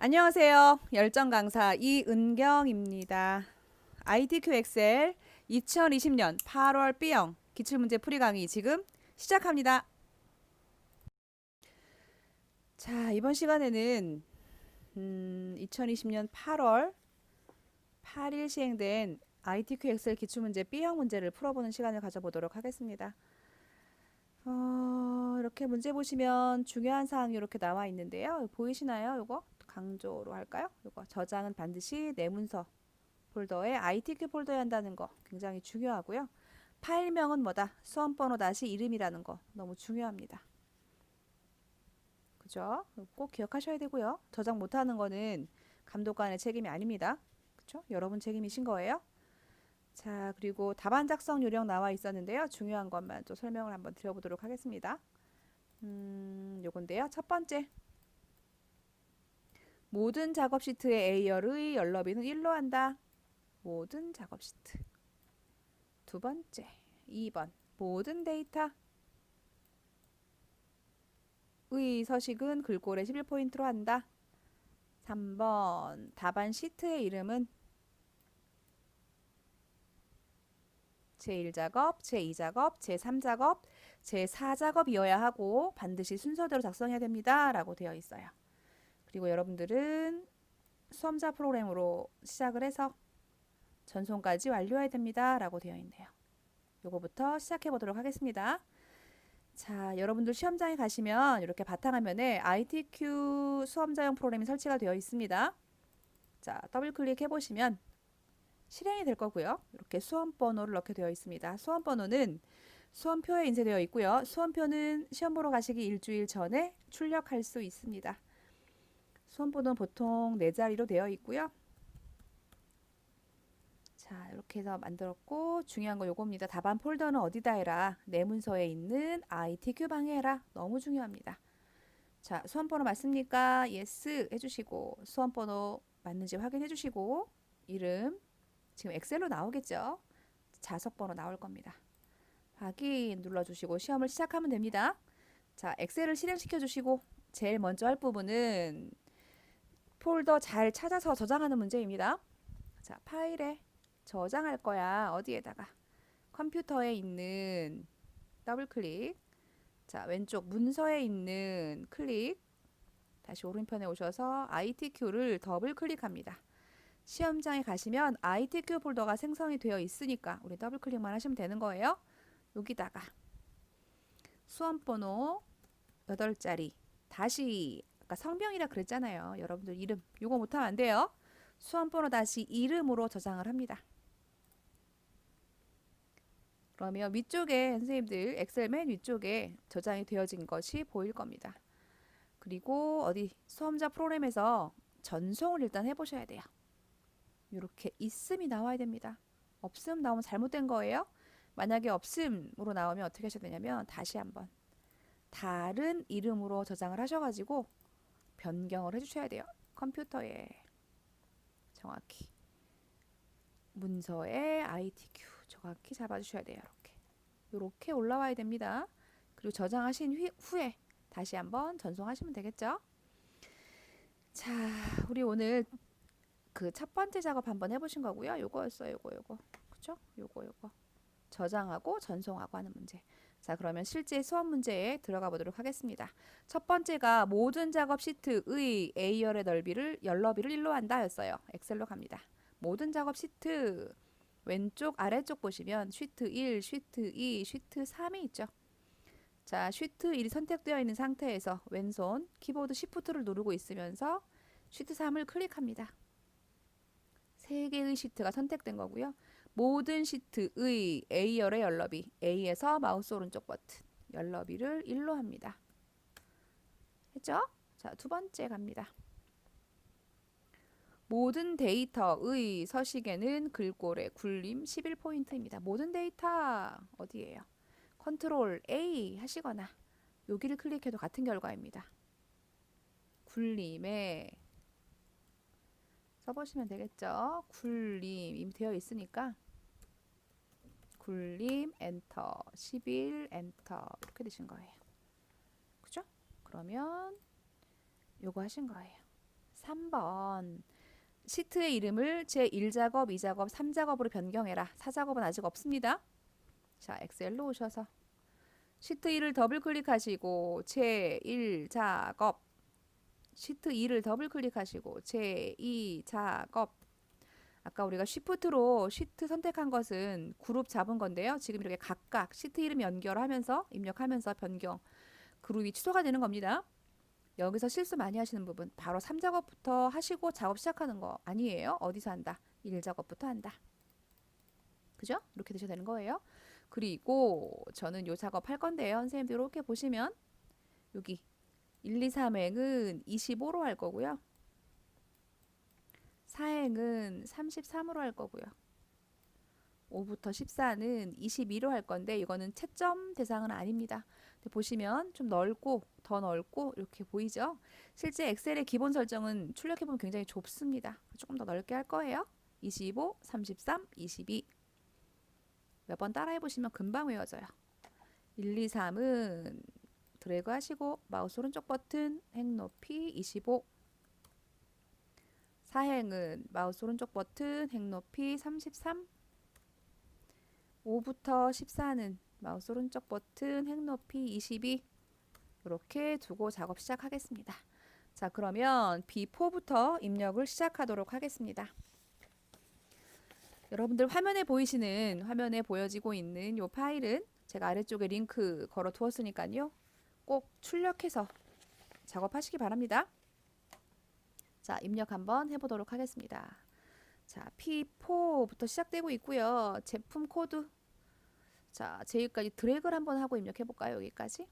안녕하세요. 열정 강사 이은경입니다. ITQ 엑셀 2020년 8월 B형 기출문제 풀이 강의 지금 시작합니다. 자, 이번 시간에는 2020년 8월 8일 시행된 ITQ 엑셀 기출문제 B형 문제를 풀어보는 시간을 가져보도록 하겠습니다. 이렇게 문제 보시면 중요한 사항이 이렇게 나와 있는데요. 보이시나요? 이거 강조로 할까요? 이거 저장은 반드시 내 문서 폴더에 ITQ 폴더에 한다는 거 굉장히 중요하고요. 파일명은 뭐다? 수험번호 다시 이름이라는 거 너무 중요합니다. 그죠? 꼭 기억하셔야 되고요. 저장 못하는 거는 감독관의 책임이 아닙니다. 그죠? 여러분 책임이신 거예요. 자, 그리고 답안 작성 요령 나와 있었는데요. 중요한 것만 또 설명을 한번 드려보도록 하겠습니다. 요건데요. 첫 번째, 모든 작업 시트의 A열의 열너비는 1로 한다. 모든 작업 시트. 두 번째, 2번, 모든 데이터 의 서식은 글꼴에 11포인트로 한다. 3번, 답안 시트의 이름은 제1작업, 제2작업, 제3작업, 제4작업이어야 하고 반드시 순서대로 작성해야 됩니다. 라고 되어 있어요. 그리고 여러분들은 수험자 프로그램으로 시작을 해서 전송까지 완료해야 됩니다. 라고 되어 있네요. 요거부터 시작해 보도록 하겠습니다. 자, 여러분들 시험장에 가시면 이렇게 바탕화면에 ITQ 수험자용 프로그램이 설치가 되어 있습니다. 자, 더블 클릭해 보시면 실행이 될 거고요. 이렇게 수험번호를 넣게 되어 있습니다. 수험번호는 수험표에 인쇄되어 있고요. 수험표는 시험 보러 가시기 일주일 전에 출력할 수 있습니다. 수험번호는 보통 4자리로 되어 있고요. 자, 이렇게 해서 만들었고 중요한 거 요겁니다. 답안 폴더는 어디다 해라? 내 문서에 있는 ITQ 방에 해라. 너무 중요합니다. 자, 수험번호 맞습니까? yes 해주시고 수험번호 맞는지 확인해 주시고 이름 지금 엑셀로 나오겠죠? 자석번호 나올 겁니다. 확인 눌러주시고 시험을 시작하면 됩니다. 자, 엑셀을 실행시켜 주시고 제일 먼저 할 부분은 폴더 잘 찾아서 저장하는 문제입니다. 자, 파일에 저장할 거야. 어디에다가? 컴퓨터에 있는 더블 클릭. 자, 왼쪽 문서에 있는 클릭. 다시 오른편에 오셔서 ITQ를 더블 클릭합니다. 시험장에 가시면 ITQ 폴더가 생성이 되어 있으니까 우리 더블 클릭만 하시면 되는 거예요. 여기다가 수험번호 8자리 다시 아까 성명이라 그랬잖아요. 여러분들 이름 이거 못하면 안 돼요. 수험번호 다시 이름으로 저장을 합니다. 그러면 위쪽에 선생님들 엑셀 맨 위쪽에 저장이 되어진 것이 보일 겁니다. 그리고 어디 수험자 프로그램에서 전송을 일단 해보셔야 돼요. 이렇게 있음이 나와야 됩니다. 없음 나오면 잘못된 거예요. 만약에 없음으로 나오면 어떻게 하셔야 되냐면 다시 한번 다른 이름으로 저장을 하셔가지고 변경을 해주셔야 돼요. 컴퓨터에 정확히 문서에 ITQ 정확히 잡아주셔야 돼요. 이렇게 올라와야 됩니다. 그리고 저장하신 후에 다시 한번 전송하시면 되겠죠. 자, 우리 오늘 그 첫 번째 작업 한번 해보신 거고요. 요거였어요. 요거. 그쵸? 요거. 저장하고 전송하고 하는 문제. 자, 그러면 실제 수업 문제에 들어가 보도록 하겠습니다. 첫 번째가 모든 작업 시트의 A열의 열너비를 1로 한다 였어요. 엑셀로 갑니다. 모든 작업 시트 왼쪽 아래쪽 보시면 쉬트 1, 쉬트 2, 쉬트 3이 있죠. 자, 쉬트 1이 선택되어 있는 상태에서 왼손 키보드 Shift를 누르고 있으면서 쉬트 3을 클릭합니다. 3개의 시트가 선택된 거고요. 모든 시트의 A열의 열너비 A에서 마우스 오른쪽 버튼 열너비를 1로 합니다. 했죠? 자, 두 번째 갑니다. 모든 데이터의 서식에는 글꼴의 굴림 11포인트입니다. 모든 데이터 어디예요? 컨트롤 A 하시거나 여기를 클릭해도 같은 결과입니다. 굴림에 써보시면 되겠죠. 굴림 이미 되어 있으니까 굴림 엔터 11 엔터 이렇게 되신 거예요. 그죠? 그러면 요거 하신 거예요. 3번. 시트의 이름을 제1작업, 2작업, 3작업으로 변경해라. 4작업은 아직 없습니다. 자, 엑셀로 오셔서 시트 1을 더블 클릭하시고 제1작업, 시트 2를 더블 클릭하시고 제2작업. 아까 우리가 쉬프트로 시트 선택한 것은 그룹 잡은 건데요. 지금 이렇게 각각 시트 이름 연결하면서 입력하면서 변경 그룹이 취소가 되는 겁니다. 여기서 실수 많이 하시는 부분 바로 3작업부터 하시고 작업 시작하는 거 아니에요. 어디서 한다? 1작업부터 한다. 그죠? 이렇게 되셔야 되는 거예요. 그리고 저는 요 작업 할 건데요. 선생님들 이렇게 보시면 여기 1, 2, 3행은 25로 할 거고요. 4행은 33으로 할 거고요. 5부터 14는 22로 할 건데 이거는 채점 대상은 아닙니다. 근데 보시면 좀 넓고 더 넓고 이렇게 보이죠? 실제 엑셀의 기본 설정은 출력해보면 굉장히 좁습니다. 조금 더 넓게 할 거예요. 25, 33, 22 몇 번 따라해보시면 금방 외워져요. 1, 2, 3은 드래그 하시고 마우스 오른쪽 버튼 행 높이 25 4행은 마우스 오른쪽 버튼 행 높이 33 5부터 14는 마우스 오른쪽 버튼 행 높이 22 이렇게 두고 작업 시작하겠습니다. 자, 그러면 B4부터 입력을 시작하도록 하겠습니다. 여러분들 화면에 보여지고 있는 이 파일은 제가 아래쪽에 링크 걸어 두었으니까요. 꼭 출력해서 작업하시기 바랍니다. 자, 입력 한번 해보도록 하겠습니다. 자, P4부터 시작되고 있고요. 제품 코드. 자, 제일까지 드래그를 한번 하고 입력해 볼까요? 여기까지.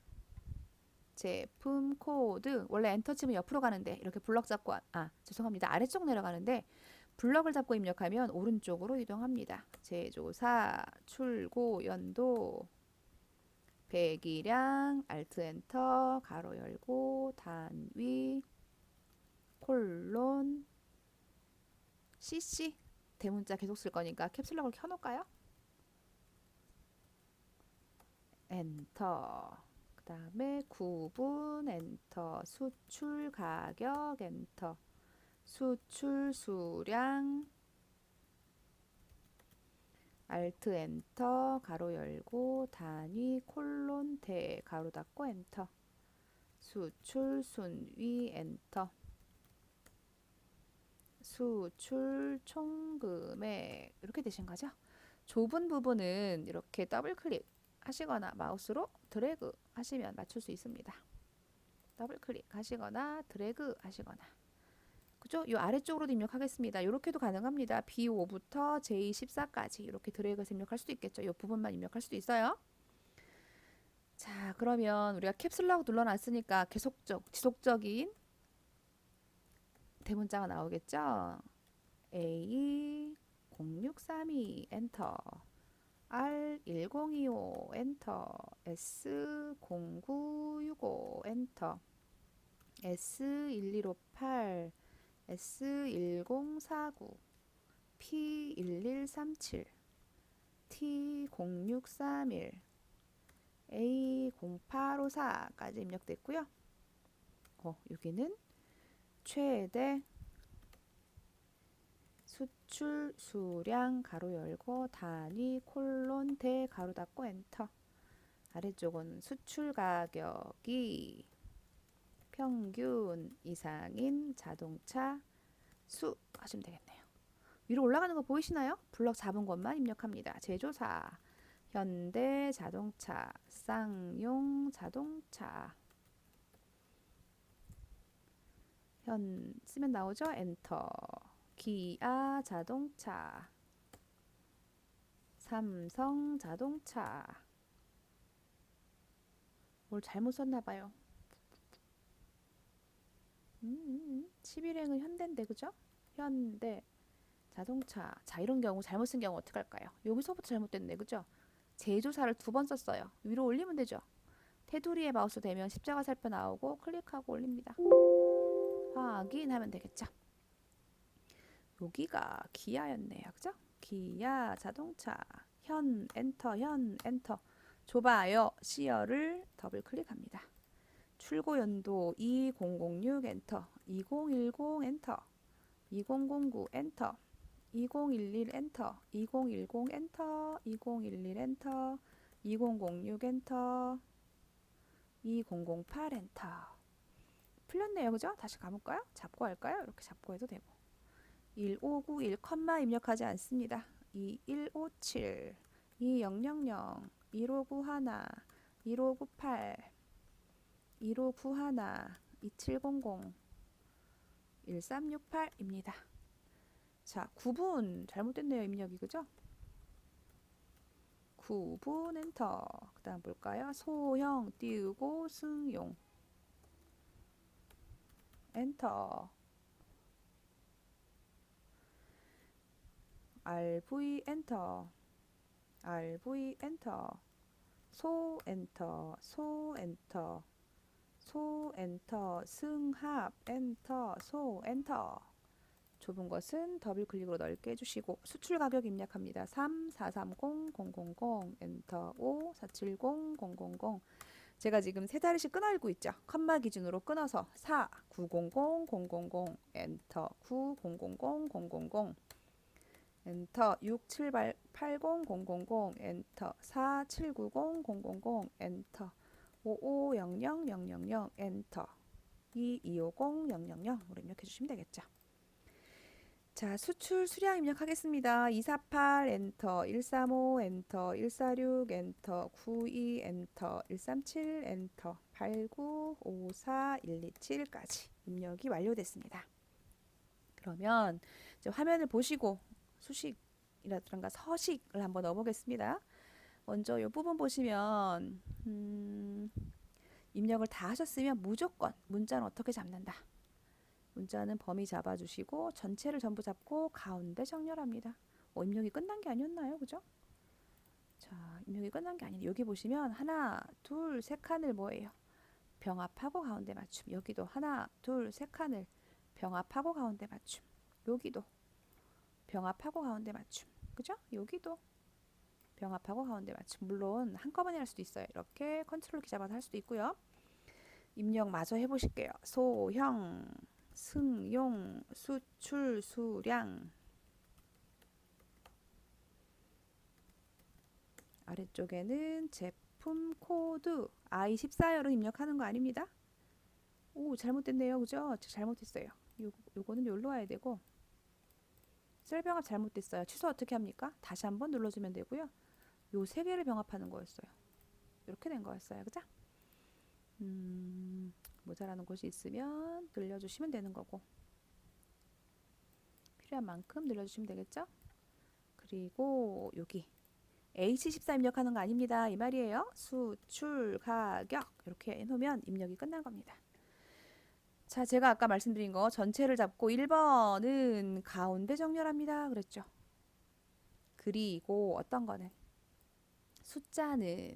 제품 코드. 원래 엔터 치면 옆으로 가는데 이렇게 블럭 잡고 죄송합니다. 아래쪽 내려가는데 블럭을 잡고 입력하면 오른쪽으로 이동합니다. 제조사, 출고, 연도, 배기량, 알트 엔터, 가로 열고, 단위, 콜론, CC. 대문자 계속 쓸 거니까 캡슐록을 켜놓을까요? 엔터. 그 다음에 구분 엔터. 수출 가격 엔터. 수출 수량 알트 엔터 가로 열고 단위 콜론 대 가로 닫고 엔터. 수출 순위 엔터. 수출 총금액 이렇게 되신 거죠. 좁은 부분은 이렇게 더블 클릭 하시거나 마우스로 드래그 하시면 맞출 수 있습니다. 더블 클릭 하시거나 드래그 하시거나. 그죠? 이 아래쪽으로도 입력하겠습니다. 이렇게도 가능합니다. B5부터 J14까지 이렇게 드래그해서 입력할 수도 있겠죠. 이 부분만 입력할 수도 있어요. 자, 그러면 우리가 캡슐록 눌러놨으니까 지속적인 대문자가 나오겠죠. A0632 엔터, R1025 엔터, S0965 엔터, S1158, S1049, P1137, T0631, A0854까지 입력됐고요. 여기는 최대 수출 수량 가로 열고 단위 콜론 대 가로 닫고 엔터. 아래쪽은 수출 가격이 평균 이상인 자동차 수 하시면 되겠네요. 위로 올라가는 거 보이시나요? 블럭 잡은 것만 입력합니다. 제조사, 현대 자동차, 쌍용 자동차. 쓰면 나오죠? 엔터. 기아 자동차, 삼성 자동차. 뭘 잘못 썼나 봐요. 11행은 현대인데 그죠? 현대 자동차. 자, 이런 경우 잘못 쓴 경우 어떻게 할까요? 여기서부터 잘못됐네 그죠? 제조사를 2번 썼어요. 위로 올리면 되죠. 테두리에 마우스 대면 십자가 살펴 나오고 클릭하고 올립니다. 확인하면 되겠죠. 여기가 기아였네요. 그죠? 기아 자동차 현 엔터 좁아요. 시어를 더블 클릭합니다. 출고 연도 2006 엔터, 2010 엔터, 2009 엔터, 2011 엔터, 2010 엔터, 2011 엔터, 2006 엔터, 2008 엔터. 풀렸네요, 그죠? 다시 가볼까요? 잡고 할까요? 이렇게 잡고 해도 되고. 1591 컴마 입력하지 않습니다. 2157, 2000, 1591, 1598, 1591, 2700, 1368입니다. 자, 9분 잘못됐네요, 입력이, 그죠? 9분 엔터. 그 다음 볼까요? 소형 띄우고 승용 엔터. RV 엔터, RV 엔터, 소 엔터, 소 엔터, 소 엔터, 승합 엔터, 소 엔터. 좁은 것은 더블 클릭으로 넓게 해주시고 수출 가격 입력합니다. 3, 430, 000 엔터, 5, 470, 000. 제가 지금 세 자리씩 끊어읽고 있죠. 컴마 기준으로 끊어서 4, 900, 000 엔터, 9, 000, 000 엔터, 6, 7, 80, 000 엔터, 4, 7, 90, 000 엔터, 5, 5, 0, 0, 0, 0, 0 엔터, 2, 2, 5, 0, 0, 0, 0으로 입력해 주시면 되겠죠. 자, 수출 수량 입력하겠습니다. 248 엔터, 135 엔터, 146 엔터, 92 엔터, 137 엔터, 89, 54, 127까지 입력이 완료됐습니다. 그러면 이제 화면을 보시고 수식이라든가 서식을 한번 넣어보겠습니다. 먼저 이 부분 보시면 입력을 다 하셨으면 무조건 문자는 어떻게 잡는다. 문자는 범위 잡아주시고 전체를 전부 잡고 가운데 정렬합니다. 입력이 끝난 게 아니었나요? 그죠? 자, 입력이 끝난 게 아니네. 여기 보시면 하나, 둘, 세 칸을 뭐예요? 병합하고 가운데 맞춤. 여기도 하나, 둘, 세 칸을 병합하고 가운데 맞춤. 여기도 병합하고 가운데 맞춤. 그죠? 여기도 병합하고 가운데 맞춤. 물론 한꺼번에 할 수도 있어요. 이렇게 컨트롤 키 잡아서 할 수도 있고요. 입력 마저 해보실게요. 소형, 승용, 수출, 수량. 아래쪽에는 제품 코드 I14열은 입력하는 거 아닙니다. 오, 잘못됐네요. 그죠? 잘못했어요. 요거는 여기로 와야 되고 셀 병합 잘못됐어요. 취소 어떻게 합니까? 다시 한번 눌러주면 되고요. 요 세 개를 병합하는 거였어요. 이렇게 된 거였어요. 그죠? 모자라는 곳이 있으면 늘려주시면 되는 거고 필요한 만큼 늘려주시면 되겠죠? 그리고 여기 H14 입력하는 거 아닙니다. 이 말이에요. 수출 가격 이렇게 해놓으면 입력이 끝난 겁니다. 자, 제가 아까 말씀드린 거 전체를 잡고 1번은 가운데 정렬합니다. 그랬죠? 그리고 어떤 거는 숫자는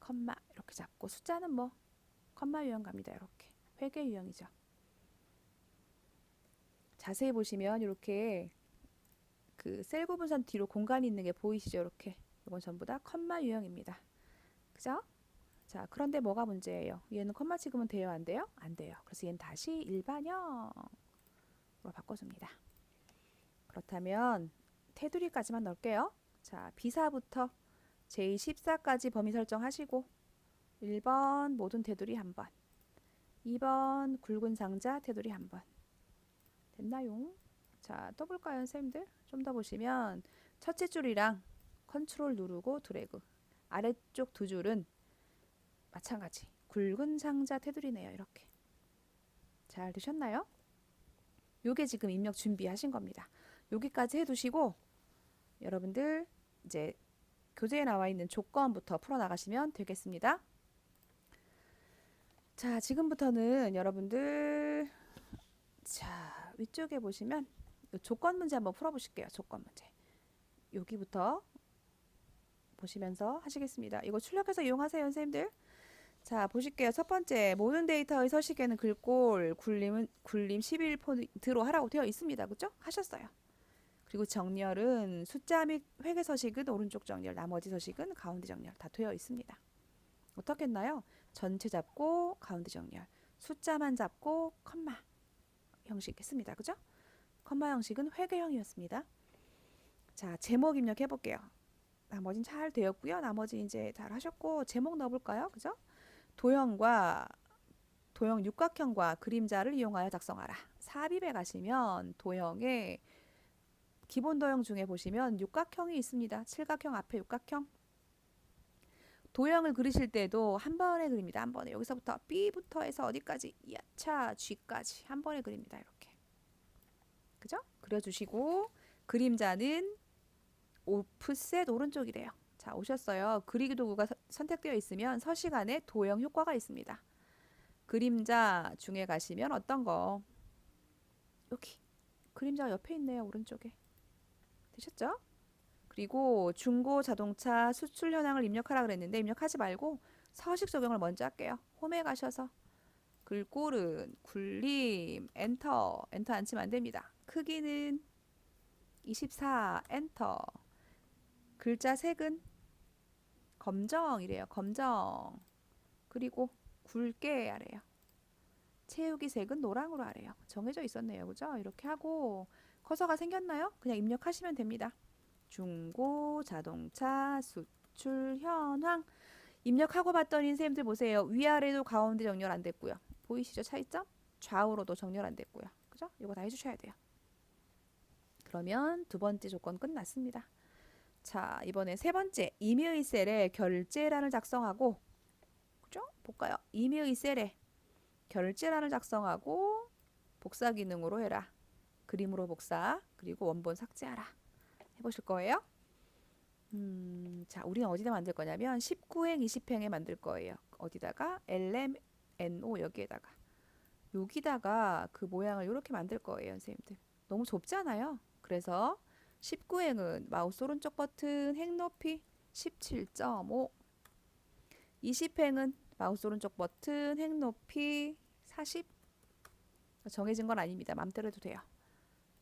컴마 이렇게 잡고 숫자는 뭐 컴마 유형 갑니다. 이렇게 회계 유형이죠. 자세히 보시면 이렇게 그 셀 구분선 뒤로 공간이 있는 게 보이시죠? 이렇게 이건 전부 다 컴마 유형입니다. 그죠? 자, 그런데 뭐가 문제예요? 얘는 컴마 찍으면 돼요? 안 돼요? 안 돼요. 그래서 얘는 다시 일반형으로 바꿔줍니다. 그렇다면 테두리까지만 넣을게요. 자, B사부터 J14까지 범위 설정하시고 1번 모든 테두리 한번 2번 굵은 상자 테두리 한번 됐나요? 자, 또 볼까요, 선생님들? 좀 더 보시면 첫째 줄이랑 컨트롤 누르고 드래그 아래쪽 두 줄은 마찬가지 굵은 상자 테두리네요. 이렇게 잘 되셨나요? 요게 지금 입력 준비하신 겁니다. 여기까지 해두시고 여러분들 이제 교재에 나와 있는 조건부터 풀어나가시면 되겠습니다. 자, 지금부터는 여러분들 자, 위쪽에 보시면 조건 문제 한번 풀어보실게요. 조건 문제. 여기부터 보시면서 하시겠습니다. 이거 출력해서 이용하세요, 선생님들. 자, 보실게요. 첫 번째, 모든 데이터의 서식에는 글꼴, 굴림 11포인트로 하라고 되어 있습니다. 그죠? 하셨어요. 그리고 정렬은 숫자 및 회계 서식은 오른쪽 정렬, 나머지 서식은 가운데 정렬 다 되어 있습니다. 어떻겠나요? 전체 잡고 가운데 정렬. 숫자만 잡고 컴마 형식 했습니다. 그죠? 컴마 형식은 회계형이었습니다. 자, 제목 입력해 볼게요. 나머진 잘 되었고요. 나머지 이제 잘 하셨고 제목 넣어볼까요? 그죠? 도형과 도형 육각형과 그림자를 이용하여 작성하라. 삽입에 가시면 도형에 기본 도형 중에 보시면 육각형이 있습니다. 칠각형 앞에 육각형. 도형을 그리실 때도 한 번에 그립니다. 한 번에 여기서부터 B부터 해서 어디까지 야차 G까지 한 번에 그립니다. 이렇게. 그죠? 그려주시고 그림자는 오프셋 오른쪽이래요. 자, 오셨어요. 그리기 도구가 선택되어 있으면 서식안에 도형 효과가 있습니다. 그림자 중에 가시면 어떤 거? 여기 그림자가 옆에 있네요. 오른쪽에. 되셨죠? 그리고 중고 자동차 수출 현황을 입력하라 그랬는데 입력하지 말고 서식 적용을 먼저 할게요. 홈에 가셔서 글꼴은 굴림 엔터 안 치면 안 됩니다. 크기는 24 엔터. 글자 색은 검정이래요. 검정. 그리고 굵게 하래요. 채우기 색은 노랑으로 하래요. 정해져 있었네요. 그죠? 이렇게 하고 커서가 생겼나요? 그냥 입력하시면 됩니다. 중고 자동차 수출 현황 입력하고 봤더니 선생님들 보세요. 위아래도 가운데 정렬 안 됐고요. 보이시죠? 차이점? 좌우로도 정렬 안 됐고요. 그죠? 이거 다 해주셔야 돼요. 그러면 두 번째 조건 끝났습니다. 자, 이번에 세 번째 임의의 셀에 결제란을 작성하고 그죠? 볼까요? 임의의 셀에 결제란을 작성하고 복사 기능으로 해라. 그림으로 복사 그리고 원본 삭제하라. 해보실 거예요. 자, 우리는 어디다 만들 거냐면 19행, 20행에 만들 거예요. 어디다가? LMNO 여기에다가. 여기다가 그 모양을 이렇게 만들 거예요, 선생님들. 너무 좁잖아요. 그래서 19행은 마우스 오른쪽 버튼 행 높이 17.5. 20행은 마우스 오른쪽 버튼 행 높이 40. 정해진 건 아닙니다. 맘대로 해도 돼요.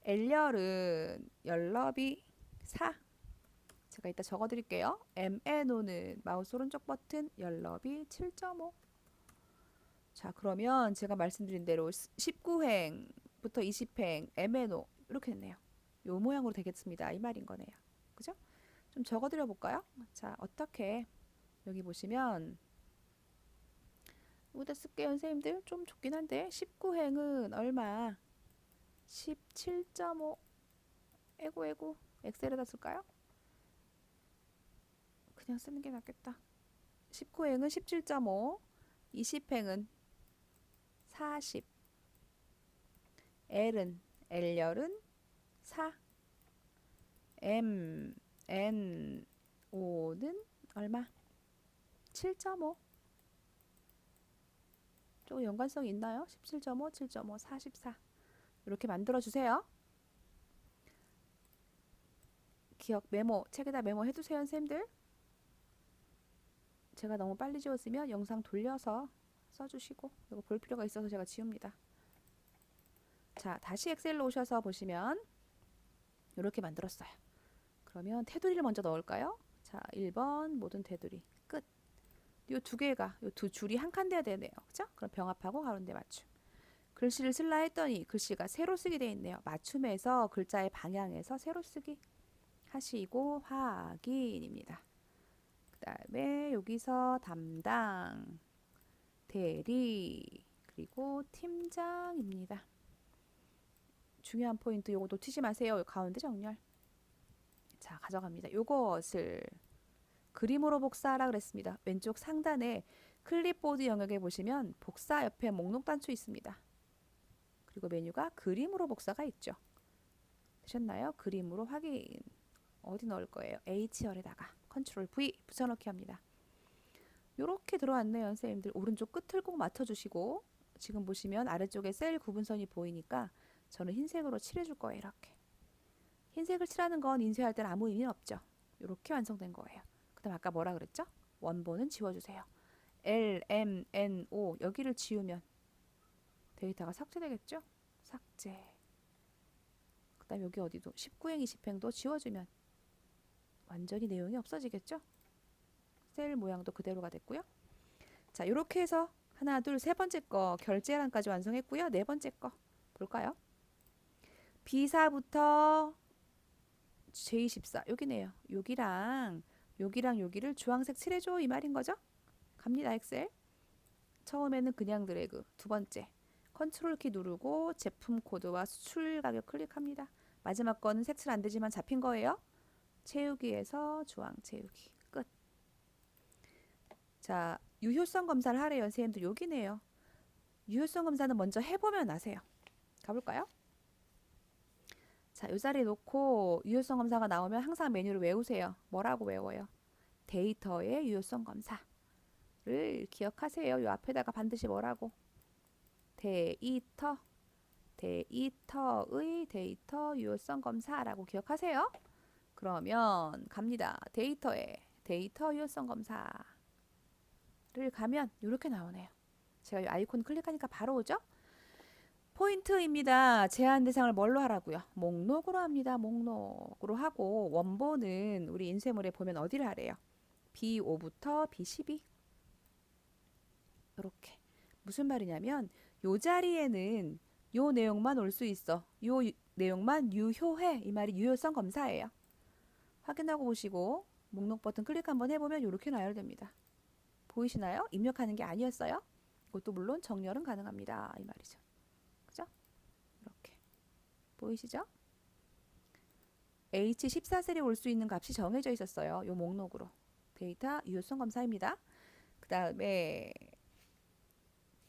L열은 열너비 4. 제가 이따 적어드릴게요. MNO는 마우스 오른쪽 버튼 열너비 7.5. 자, 그러면 제가 말씀드린 대로 19행부터 20행 MNO 이렇게 됐네요. 요 모양으로 되겠습니다. 이 말인 거네요. 그죠? 좀 적어드려 볼까요? 자, 어떻게 여기 보시면 여기다 쓸게요. 선생님들 좀 좁긴 한데 19행은 얼마? 17.5. 에고 엑셀에다 쓸까요? 그냥 쓰는 게 낫겠다. 19행은 17.5, 20행은 40, L열은 4, N, O는 얼마? 7.5. 조금 연관성이 있나요? 17.5, 7.5, 44. 이렇게 만들어주세요. 기억 메모, 책에다 메모 해두세요, 선생님들. 제가 너무 빨리 지웠으면 영상 돌려서 써주시고 이거 볼 필요가 있어서 제가 지웁니다. 자, 다시 엑셀로 오셔서 보시면 이렇게 만들었어요. 그러면 테두리를 먼저 넣을까요? 자, 1번 모든 테두리 끝. 요 두 개가 요 두 줄이 한 칸 돼야 되네요. 그죠? 그럼 병합하고 가운데 맞춤. 글씨를 쓸라 했더니 글씨가 세로 쓰기 돼 있네요. 맞춤에서 글자의 방향에서 세로 쓰기 하시고 확인입니다. 그 다음에 여기서 담당, 대리, 그리고 팀장입니다. 중요한 포인트 요거 놓치지 마세요. 가운데 정렬. 자, 가져갑니다. 요것을 그림으로 복사하라 그랬습니다. 왼쪽 상단에 클립보드 영역에 보시면 복사 옆에 목록 단추 있습니다. 그리고 메뉴가 그림으로 복사가 있죠. 되셨나요? 그림으로 확인. 어디 넣을 거예요? H열에다가 컨트롤 V 붙여넣기 합니다. 요렇게 들어왔네요. 선생님들 오른쪽 끝을 꼭 맞춰주시고 지금 보시면 아래쪽에 셀 구분선이 보이니까 저는 흰색으로 칠해줄 거예요. 이렇게. 흰색을 칠하는 건 인쇄할 때는 아무 의미는 없죠. 이렇게 완성된 거예요. 그 다음 아까 뭐라 그랬죠? 원본은 지워주세요. LMNO 여기를 지우면 데이터가 삭제되겠죠? 삭제. 그 다음 여기 어디도 19행 20행도 지워주면 완전히 내용이 없어지겠죠? 셀 모양도 그대로가 됐고요. 자, 이렇게 해서 하나, 둘, 세 번째 거 결제란까지 완성했고요. 네 번째 거 볼까요? B4부터 J14 여기네요. 여기랑 여기를 주황색 칠해줘 이 말인 거죠? 갑니다. 엑셀. 처음에는 그냥 드래그. 두 번째 컨트롤 키 누르고 제품 코드와 수출 가격 클릭합니다. 마지막 거는 색칠 안 되지만 잡힌 거예요. 채우기에서 주황 채우기. 끝. 자, 유효성 검사를 하래요. 선생님들 여기네요. 유효성 검사는 먼저 해보면 아세요. 가볼까요? 자, 이 자리에 놓고 유효성 검사가 나오면 항상 메뉴를 외우세요. 뭐라고 외워요? 데이터의 유효성 검사를 기억하세요. 이 앞에다가 반드시 뭐라고? 데이터의 데이터 유효성 검사라고 기억하세요. 그러면 갑니다. 데이터 유효성 검사를 가면 이렇게 나오네요. 제가 이 아이콘 클릭하니까 바로 오죠? 포인트입니다. 제한 대상을 뭘로 하라고요? 목록으로 합니다. 목록으로 하고 원본은 우리 인쇄물에 보면 어디를 하래요? B5부터 B12 이렇게. 무슨 말이냐면 요 자리에는 요 내용만 올 수 있어. 요 내용만 유효해. 이 말이 유효성 검사예요. 확인하고 보시고 목록 버튼 클릭 한번 해보면 이렇게 나열됩니다. 보이시나요? 입력하는 게 아니었어요. 이것도 물론 정렬은 가능합니다. 이 말이죠. 그죠? 이렇게 보이시죠? H14셀에 올 수 있는 값이 정해져 있었어요. 요 목록으로. 데이터 유효성 검사입니다. 그 다음에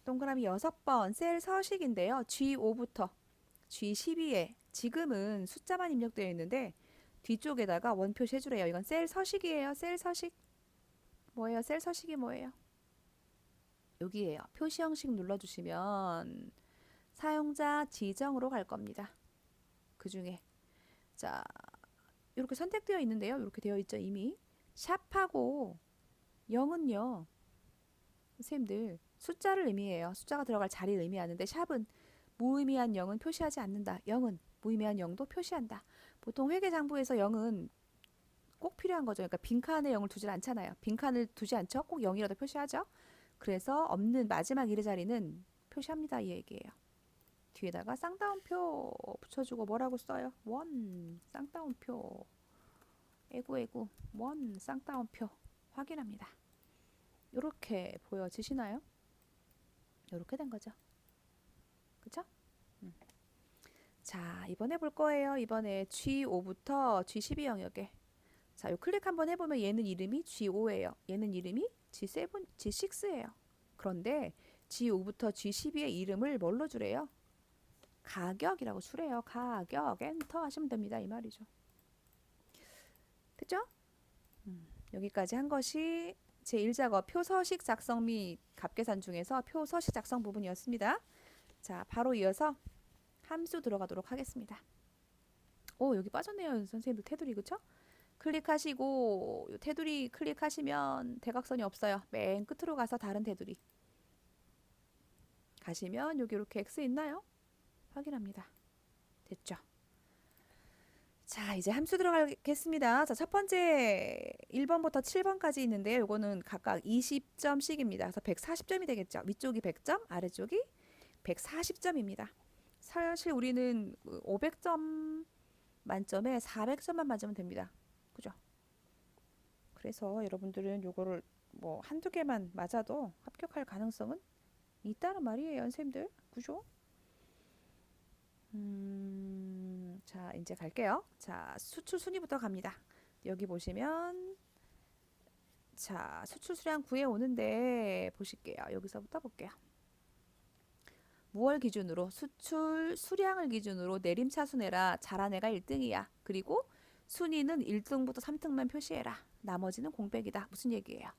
동그라미 6번 셀 서식인데요. G5부터 G12에 지금은 숫자만 입력되어 있는데 뒤쪽에다가 원 표시해 주래요. 이건 셀 서식이에요. 셀 서식. 뭐예요? 셀 서식이 뭐예요? 여기에요. 표시 형식 눌러주시면 사용자 지정으로 갈 겁니다. 그 중에 자 이렇게 선택되어 있는데요. 이렇게 되어 있죠. 이미 샵하고 0은요. 선생님들 숫자를 의미해요. 숫자가 들어갈 자리를 의미하는데 샵은 무의미한 0은 표시하지 않는다. 0은 무의미한 0도 표시한다. 보통 회계장부에서 0은 꼭 필요한 거죠. 그러니까 빈칸에 0을 두질 않잖아요. 빈칸을 두지 않죠. 꼭 0이라도 표시하죠. 그래서 없는 마지막 일의 자리는 표시합니다. 이 얘기예요. 뒤에다가 쌍따옴표 붙여주고 뭐라고 써요? 원 쌍따옴표 에구 원 쌍따옴표 확인합니다. 이렇게 보여지시나요? 이렇게 된 거죠. 그쵸? 자, 이번에 볼 거예요. 이번에 G5부터 G12 영역에 자, 요 클릭 한번 해보면 얘는 이름이 G5예요. 얘는 이름이 G7, G6예요. 그런데 G5부터 G12의 이름을 뭘로 주래요? 가격이라고 주래요. 가격 엔터 하시면 됩니다. 이 말이죠. 됐죠? 여기까지 한 것이 제1작업 표서식 작성 및 값계산 중에서 표서식 작성 부분이었습니다. 자, 바로 이어서 함수 들어가도록 하겠습니다. 오, 여기 빠졌네요. 선생님들 테두리 그쵸? 클릭하시고 테두리 클릭하시면 대각선이 없어요. 맨 끝으로 가서 다른 테두리 가시면 여기 이렇게 X 있나요? 확인합니다. 됐죠? 자, 이제 함수 들어가겠습니다. 자, 첫 번째 1번부터 7번까지 있는데 요거는 각각 20점씩입니다. 그래서 140점이 되겠죠. 위쪽이 100점, 아래쪽이 140점입니다. 사실 우리는 500점 만점에 400점만 맞으면 됩니다. 그죠? 그래서 여러분들은 요거를 뭐 한두 개만 맞아도 합격할 가능성은 있다는 말이에요, 선생님들. 그죠? 자, 이제 갈게요. 자, 수출 순위부터 갑니다. 여기 보시면 자, 수출 수량 구해 오는데 보실게요. 여기서부터 볼게요. 무월 기준으로 수출 수량을 기준으로 내림차순해라. 잘한 애가 1등이야. 그리고 순위는 1등부터 3등만 표시해라. 나머지는 공백이다. 무슨 얘기예요?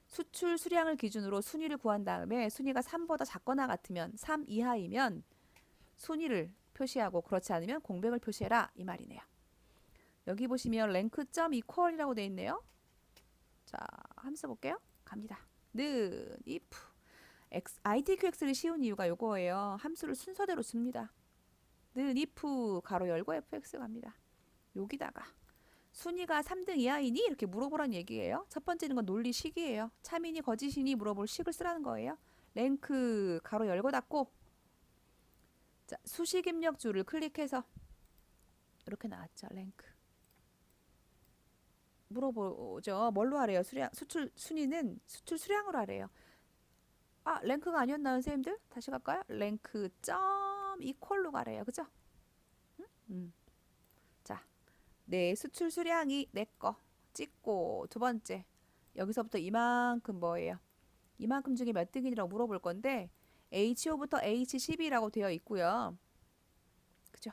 수출 수량을 기준으로 순위를 구한 다음에 순위가 3보다 작거나 같으면 3 이하이면 순위를 표시하고 그렇지 않으면 공백을 표시해라. 이 말이네요. 여기 보시면 랭크점 이퀄이라고 되어 있네요. 자, 함수 볼게요. 갑니다. 는 if ITQX를 씌운 이유가 요거예요. 함수를 순서대로 씁니다. 는 if 가로 열고 fx 갑니다. 여기다가 순위가 3등 이하이니? 이렇게 물어보란 얘기예요. 첫 번째는 건 논리식이에요. 참이니 거짓이니 물어볼 식을 쓰라는 거예요. 랭크 가로 열고 닫고. 자, 수식 입력줄을 클릭해서 이렇게 나왔죠. 랭크. 물어보죠. 뭘로 하래요? 수출 순위는 수출 수량으로 하래요. 아, 랭크가 아니었나요, 선생님들? 다시 갈까요? 랭크 점 이퀄로 가래요. 그죠? 자, 내 수출 수량이 내 거 찍고 두 번째 여기서부터 이만큼 뭐예요? 이만큼 중에 몇 등이라고 물어볼 건데 H5부터 H10이라고 되어 있고요. 그죠?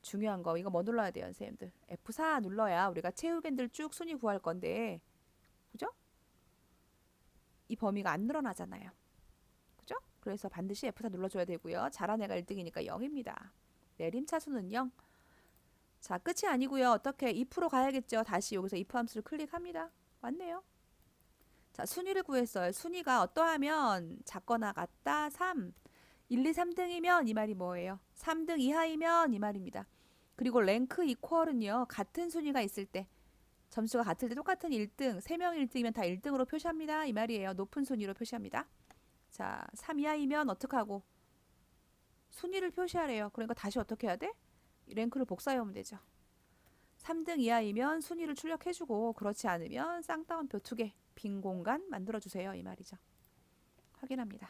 중요한 거 이거 뭐 눌러야 돼요, 선생님들? F4 눌러야 우리가 채우겐들 쭉 순위 구할 건데 그죠? 이 범위가 안 늘어나잖아요. 그죠? 그래서 반드시 F4 눌러줘야 되고요. 잘한 애가 1등이니까 0입니다. 내림차수는 0. 자, 끝이 아니고요. 어떻게 if로 가야겠죠. 다시 여기서 if 함수를 클릭합니다. 왔네요. 자, 순위를 구했어요. 순위가 어떠하면 작거나 같다. 3. 1, 2, 3등이면 이 말이 뭐예요? 3등 이하이면 이 말입니다. 그리고 랭크 이퀄은요. 같은 순위가 있을 때 점수가 같을 때 똑같은 1등, 3명 1등이면 다 1등으로 표시합니다. 이 말이에요. 높은 순위로 표시합니다. 자, 3 이하이면 어떻게 하고? 순위를 표시하래요. 그러니까 다시 어떻게 해야 돼? 랭크를 복사해오면 되죠. 3등 이하이면 순위를 출력해주고 그렇지 않으면 쌍따옴표 2개 빈 공간 만들어주세요. 이 말이죠. 확인합니다.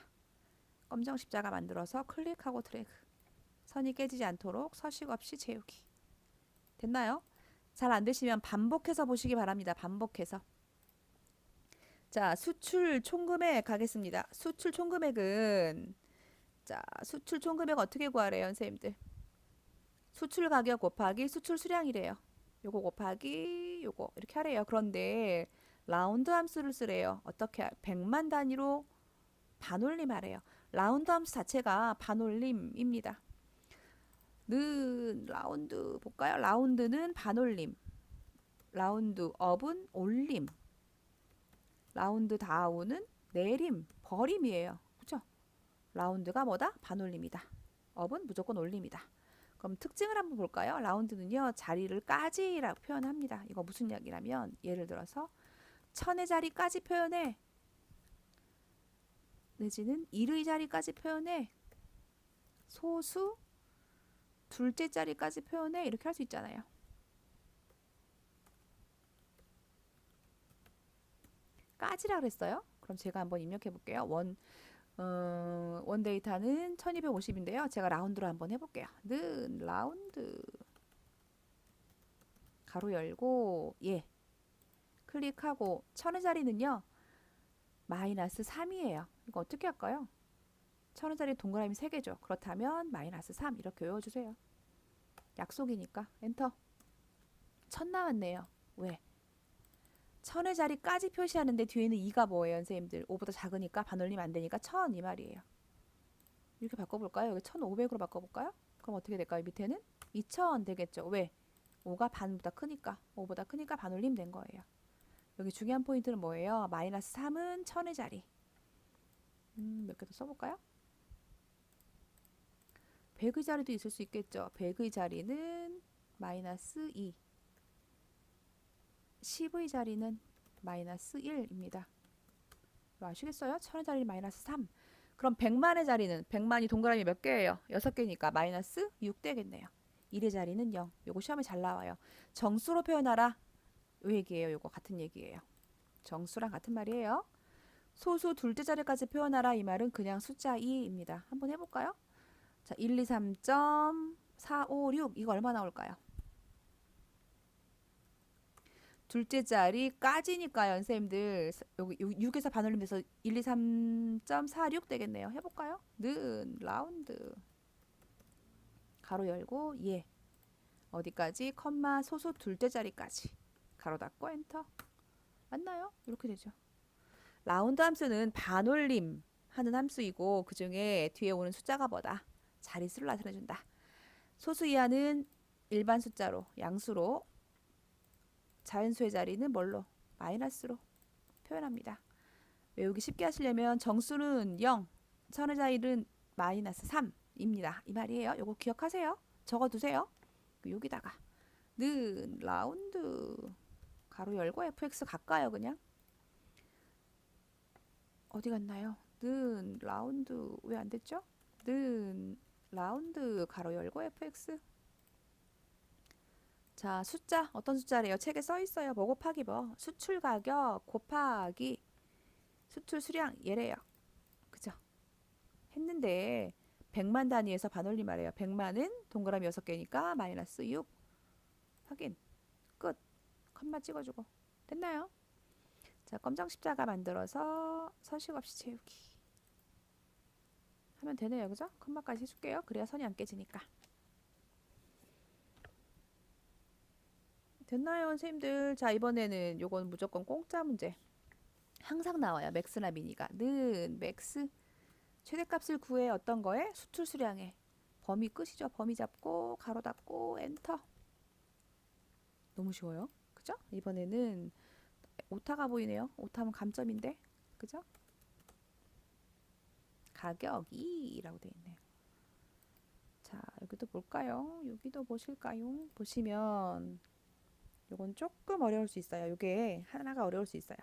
검정 십자가 만들어서 클릭하고 드래그. 선이 깨지지 않도록 서식 없이 채우기. 됐나요? 잘 안되시면 반복해서 보시기 바랍니다. 반복해서. 자, 수출 총금액 가겠습니다. 수출 총금액은 자, 수출 총금액 어떻게 구하래요, 선생님들? 수출 가격 곱하기 수출 수량이래요. 요거 곱하기 요거 이렇게 하래요. 그런데 라운드 함수를 쓰래요. 어떻게 100만 단위로 반올림 하래요. 라운드 함수 자체가 반올림입니다. 는 라운드 볼까요? 라운드는 반올림. 라운드 업은 올림. 라운드 다운은 내림, 버림이에요. 그죠? 라운드가 뭐다? 반올림이다. 업은 무조건 올림이다. 그럼 특징을 한번 볼까요? 라운드는요. 자리를 까지라고 표현합니다. 이거 무슨 이야기냐면 예를 들어서 1000의 자리까지 표현해. 내지는 1의 자리까지 표현해. 소수 둘째 자리까지 표현해. 이렇게 할 수 있잖아요. 까지라 그랬어요. 그럼 제가 한번 입력해 볼게요. 원 데이터는 1250인데요. 제가 라운드로 한번 해볼게요. 는 라운드 가로 열고 예 클릭하고 1000의 자리는요. 마이너스 3이에요. 이거 어떻게 할까요? 1000의 자리 동그라미 3개죠. 그렇다면 마이너스 3 이렇게 외워주세요. 약속이니까 엔터. 1000 나왔네요. 왜? 1000의 자리까지 표시하는데 뒤에는 2가 뭐예요, 선생님들? 5보다 작으니까 반올림 안 되니까 1000 이 말이에요. 이렇게 바꿔볼까요? 여기 1500으로 바꿔볼까요? 그럼 어떻게 될까요? 밑에는 2000 되겠죠. 왜? 5가 반보다 크니까. 5보다 크니까 반올림 된 거예요. 여기 중요한 포인트는 뭐예요? 마이너스 3은 1000의 자리. 몇 개 더 써볼까요? 100의 자리도 있을 수 있겠죠. 100의 자리는 마이너스 2. 10의 자리는 마이너스 1입니다. 아시겠어요? 1000의 자리는 마이너스 3. 그럼 100만의 자리는 100만이 동그라미 몇 개예요? 6개니까 마이너스 6 되겠네요. 1의 자리는 0. 요거 시험에 잘 나와요. 정수로 표현하라. 요 얘기예요. 요거 같은 얘기예요. 정수랑 같은 말이에요. 소수 둘째 자리까지 표현하라. 이 말은 그냥 숫자 2입니다. 한번 해볼까요? 자, 1, 2, 3.456 이거 얼마 나올까요? 둘째 자리까지니까요, 선생님들. 여기 6에서 반올림 돼서 1, 2, 3.46 되겠네요. 해볼까요? 는 라운드 가로 열고 예 어디까지? 컴마 소수 둘째 자리까지 가로 닫고 엔터. 맞나요? 이렇게 되죠. 라운드 함수는 반올림 하는 함수이고 그 중에 뒤에 오는 숫자가 뭐다? 자릿수를 나타내준다. 소수 이하는 일반 숫자로 양수로 자연수의 자리는 뭘로? 마이너스로 표현합니다. 외우기 쉽게 하시려면 정수는 0, 1000의 자리는 마이너스 3입니다. 이 말이에요. 요거 기억하세요. 적어두세요. 여기다가 는 라운드 가로 열고 fx 갈까요 그냥? 어디 갔나요? 는 라운드 왜 안 됐죠? 는 라운드 가로 열고 fx. 자, 숫자 어떤 숫자래요? 책에 써 있어요. 뭐 곱하기 뭐? 수출 가격 곱하기 수출 수량 얘래요. 그죠? 했는데 100만 단위에서 반올림 하래요. 100만은 동그라미 6개니까 마이너스 6. 확인. 끝. 컴마 찍어주고. 됐나요? 자, 검정 십자가 만들어서 서식 없이 채우기. 하면 되네요. 그죠? 컴마까지 해줄게요. 그래야 선이 안 깨지니까. 됐나요, 선생님들? 자, 이번에는 요건 무조건 공짜 문제. 항상 나와요. 맥스나 미니가. 는 맥스. 최대값을 구해 어떤 거에? 수출 수량에. 범위 끝이죠. 범위 잡고 가로 닫고 엔터. 너무 쉬워요. 그죠? 이번에는 오타가 보이네요. 오타면 감점인데. 그죠? 가격이라고 되어 있네요. 자, 여기도 볼까요? 여기도 보실까요? 보시면 요건 조금 어려울 수 있어요. 요게 하나가 어려울 수 있어요.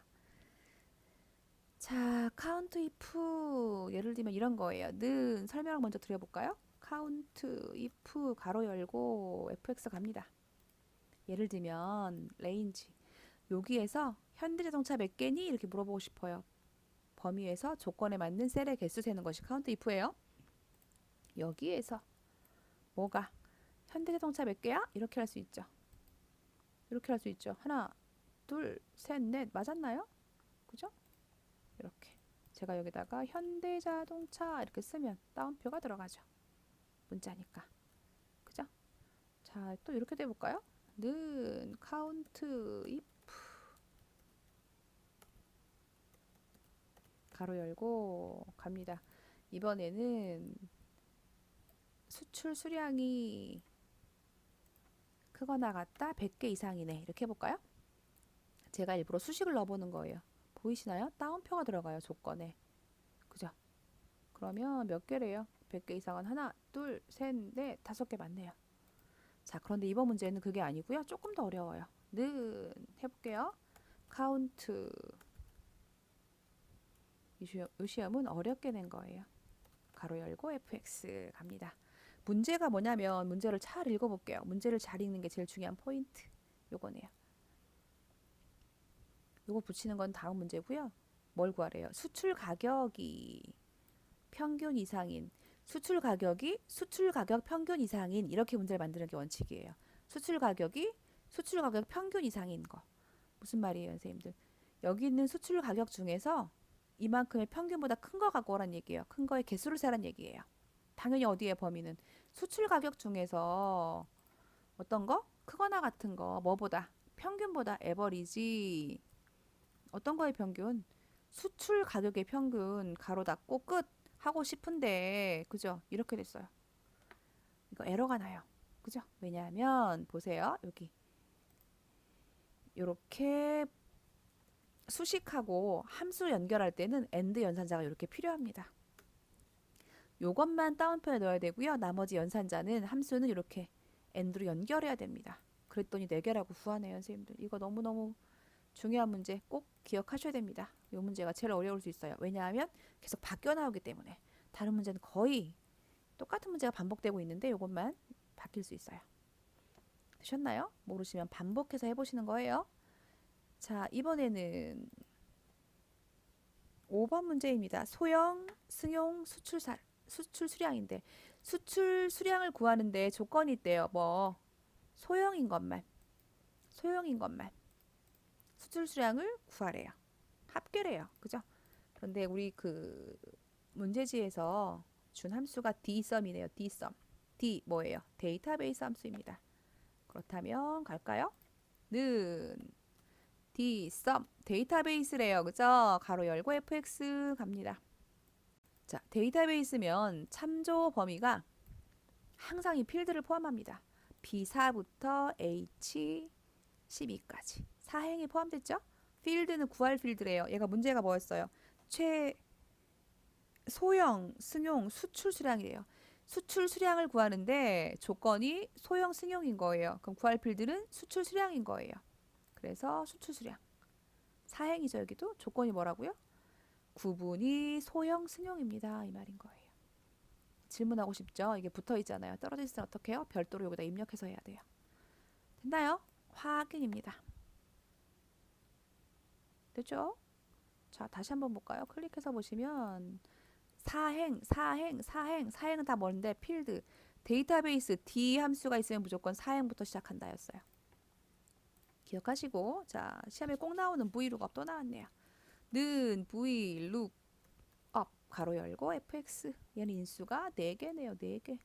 자, 카운트 if 예를 들면 이런 거예요. 는 설명을 먼저 드려볼까요? 카운트 if 가로 열고 fx 갑니다. 예를 들면 레인지 여기에서 현대자동차 몇 개니? 이렇게 물어보고 싶어요. 범위에서 조건에 맞는 셀의 개수 세는 것이 카운트 if예요. 여기에서 뭐가 현대자동차 몇 개야? 이렇게 할 수 있죠. 이렇게 할 수 있죠. 하나, 둘, 셋, 넷 맞았나요? 그죠? 이렇게 제가 여기다가 현대자동차 이렇게 쓰면 따옴표가 들어가죠. 문자니까. 그죠? 자, 또 이렇게 돼볼까요? 는 카운트 if 가로 열고 갑니다. 이번에는 수출 수량이 크거나 같다 100개 이상이네. 이렇게 해볼까요? 제가 일부러 수식을 넣어보는 거예요. 보이시나요? 따옴표가 들어가요. 조건에. 그죠? 그러면 몇 개래요? 100개 이상은 하나, 둘, 셋, 넷, 5개 맞네요. 자, 그런데 이번 문제는 그게 아니고요. 조금 더 어려워요. 는 해볼게요. 카운트. 이 시험은 어렵게 낸 거예요. 가로 열고 fx 갑니다. 문제가 뭐냐면 문제를 잘 읽어볼게요. 문제를 잘 읽는 게 제일 중요한 포인트. 요거네요. 요거 붙이는 건 다음 문제고요. 뭘 구하래요? 수출 가격이 평균 이상인 수출 가격 평균 이상인 이렇게 문제를 만드는 게 원칙이에요. 수출 가격 평균 이상인 거. 무슨 말이에요, 선생님들? 여기 있는 수출 가격 중에서 이만큼의 평균보다 큰 거 갖고 오란 얘기예요. 큰 거의 개수를 세란 얘기예요. 당연히 어디에 범위는 수출 가격 중에서 어떤 거? 크거나 같은 거 뭐보다? 평균보다 에버리지. 어떤 거의 평균? 수출 가격의 평균 가로 닫고 끝 하고 싶은데 그죠? 이렇게 됐어요. 이거 에러가 나요. 그죠? 왜냐하면 보세요. 여기 이렇게 수식하고 함수 연결할 때는 AND 연산자가 이렇게 필요합니다. 요것만 다운표에 넣어야 되고요. 나머지 연산자는 함수는 이렇게 AND로 연결해야 됩니다. 그랬더니 4개라고 구하네요, 선생님들. 이거 너무너무 중요한 문제 꼭 기억하셔야 됩니다. 이 문제가 제일 어려울 수 있어요. 왜냐하면 계속 바뀌어 나오기 때문에. 다른 문제는 거의 똑같은 문제가 반복되고 있는데 이것만 바뀔 수 있어요. 되셨나요? 모르시면 반복해서 해보시는 거예요. 자, 이번에는 5번 문제입니다. 소형, 승용, 수출 수량인데 수출 수량을 구하는데 조건이 있대요. 뭐 소형인 것만 수출 수량을 구하래요. 합계래요. 그죠? 그런데 우리 그 문제지에서 준 함수가 dSum이네요. dSum. D 뭐예요? 데이터베이스 함수입니다. 그렇다면 갈까요? 는 dSum 데이터베이스래요. 그죠? 가로 열고 fx 갑니다. 자, 데이터베이스면 참조 범위가 항상 이 필드를 포함합니다. B4부터 H12까지. 사행이 포함됐죠? 필드는 구할 필드래요. 얘가 문제가 뭐였어요? 소형, 승용, 수출 수량이래요. 수출 수량을 구하는데 조건이 소형 승용인 거예요. 그럼 구할 필드는 수출 수량인 거예요. 그래서 수출 수량. 사행이죠, 여기도. 조건이 뭐라고요? 구분이 소형 승용입니다. 이 말인 거예요. 질문하고 싶죠? 이게 붙어 있잖아요. 떨어져 있으면 어떻게 해요? 별도로 여기다 입력해서 해야 돼요. 됐나요? 확인입니다. 됐죠? 자, 다시 한번 볼까요? 클릭해서 보시면 사행은 다 뭔데? 필드. 데이터베이스 D 함수가 있으면 무조건 사행부터 시작한다였어요. 기억하시고, 자, 시험에 꼭 나오는 vlookup 또 나왔네요. 는 vlookup 가로 열고 fx. 얘는 인수가 4개네요. 4개.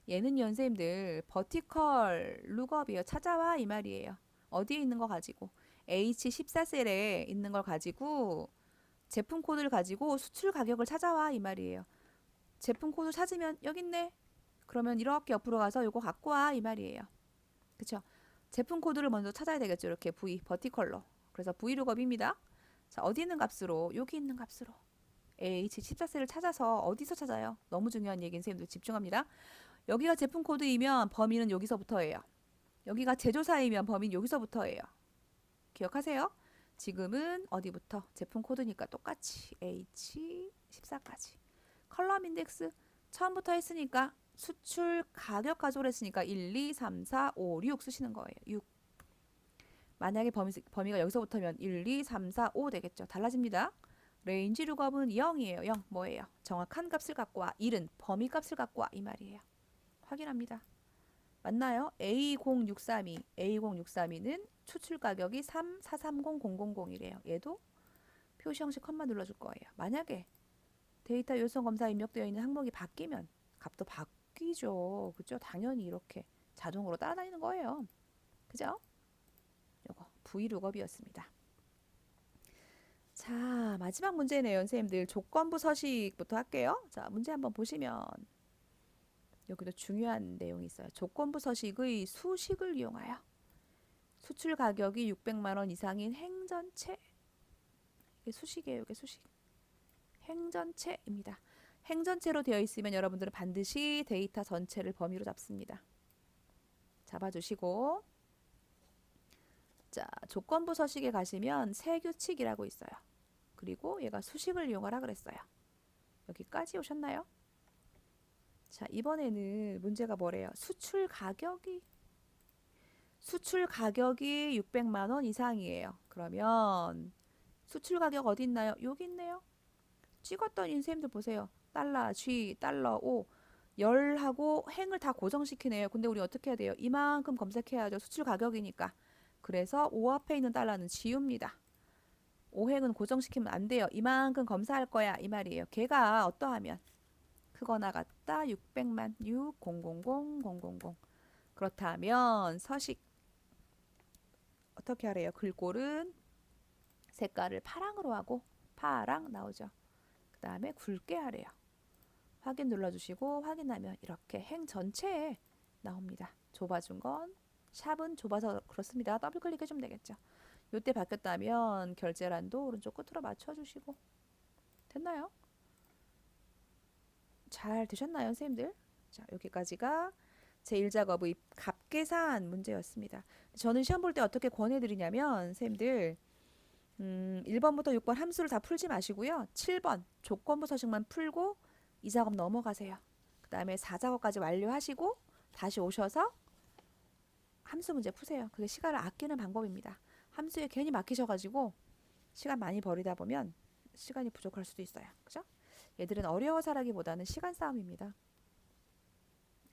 얘는 선생님들 버티컬 룩업이에요. 찾아와 이 말이에요. 어디에 있는 거 가지고 H14셀에 있는 걸 가지고 제품 코드를 가지고 수출 가격을 찾아와 이 말이에요. 제품 코드 찾으면 여기 있네. 그러면 이렇게 옆으로 가서 이거 갖고 와 이 말이에요. 그쵸? 제품 코드를 먼저 찾아야 되겠죠. 이렇게 V 버티컬로. 그래서 vlookup입니다. 자, 어디 있는 값으로? 여기 있는 값으로 H14셀을 찾아서 어디서 찾아요? 너무 중요한 얘기인 선생님들 집중합니다. 여기가 제품 코드이면 범위는 여기서부터예요. 여기가 제조사이면 범위는 여기서부터예요. 기억하세요? 지금은 어디부터? 제품 코드니까 똑같이 H14까지. 컬럼 인덱스 처음부터 했으니까 수출 가격 가져오라 했으니까 1, 2, 3, 4, 5, 6 쓰시는 거예요. 6. 만약에 범위가 여기서부터면 1, 2, 3, 4, 5 되겠죠. 달라집니다. 레인지 룩업은 0이에요. 0 뭐예요? 정확한 값을 갖고 와. 1은 범위 값을 갖고 와 이 말이에요. 확인합니다. 맞나요? A063는 추출 가격이 3430000이래요. 얘도 표시 형식 컴마 눌러줄 거예요. 만약에 데이터 요소성 검사 입력되어 있는 항목이 바뀌면 값도 바뀌죠. 그죠? 당연히 이렇게 자동으로 따라다니는 거예요. 그죠? 요거 vlookup이었습니다. 자, 마지막 문제네요. 선생님들 조건부 서식부터 할게요. 자, 문제 한번 보시면 여기도 중요한 내용이 있어요. 조건부 서식의 수식을 이용하여 수출 가격이 600만 원 이상인 행전체. 이게 수식이에요. 이게 수식. 행전체입니다. 행전체로 되어 있으면 여러분들은 반드시 데이터 전체를 범위로 잡습니다. 잡아주시고, 자, 조건부 서식에 가시면 세규칙이라고 있어요. 그리고 얘가 수식을 이용하라 그랬어요. 여기까지 오셨나요? 자, 이번에는 문제가 뭐래요? 수출 가격이 600만 원 이상이에요. 그러면 수출 가격 어디 있나요? 여기 있네요. 찍었던 인셈들 보세요. 달러 G, 달러 O, 열하고 행을 다 고정시키네요. 근데 우리 어떻게 해야 돼요? 이만큼 검색해야죠. 수출 가격이니까. 그래서 O 앞에 있는 달러는 지웁니다. 오행은 고정시키면 안 돼요. 이만큼 검사할 거야 이 말이에요. 걔가 어떠하면 크거나 같다 600만 6000000. 그렇다면 서식 어떻게 하래요? 글꼴은 색깔을 파랑으로 하고 파랑 나오죠. 그 다음에 굵게 하래요. 확인 눌러주시고 확인하면 이렇게 행 전체에 나옵니다. 좁아준 건 샵은 좁아서 그렇습니다. 더블 클릭해주면 되겠죠. 요때 바뀌었다면 결제란도 오른쪽 끝으로 맞춰주시고 됐나요? 잘 되셨나요, 선생님들? 자, 여기까지가 제1작업의 값계산 문제였습니다. 저는 시험 볼 때 어떻게 권해드리냐면 선생님들 1번부터 6번 함수를 다 풀지 마시고요. 7번 조건부 서식만 풀고 이 작업 넘어가세요. 그 다음에 4작업까지 완료하시고 다시 오셔서 함수 문제 푸세요. 그게 시간을 아끼는 방법입니다. 함수에 괜히 막히셔가지고 시간 많이 버리다 보면 시간이 부족할 수도 있어요. 그죠? 얘들은 어려워서라기보다는 시간 싸움입니다.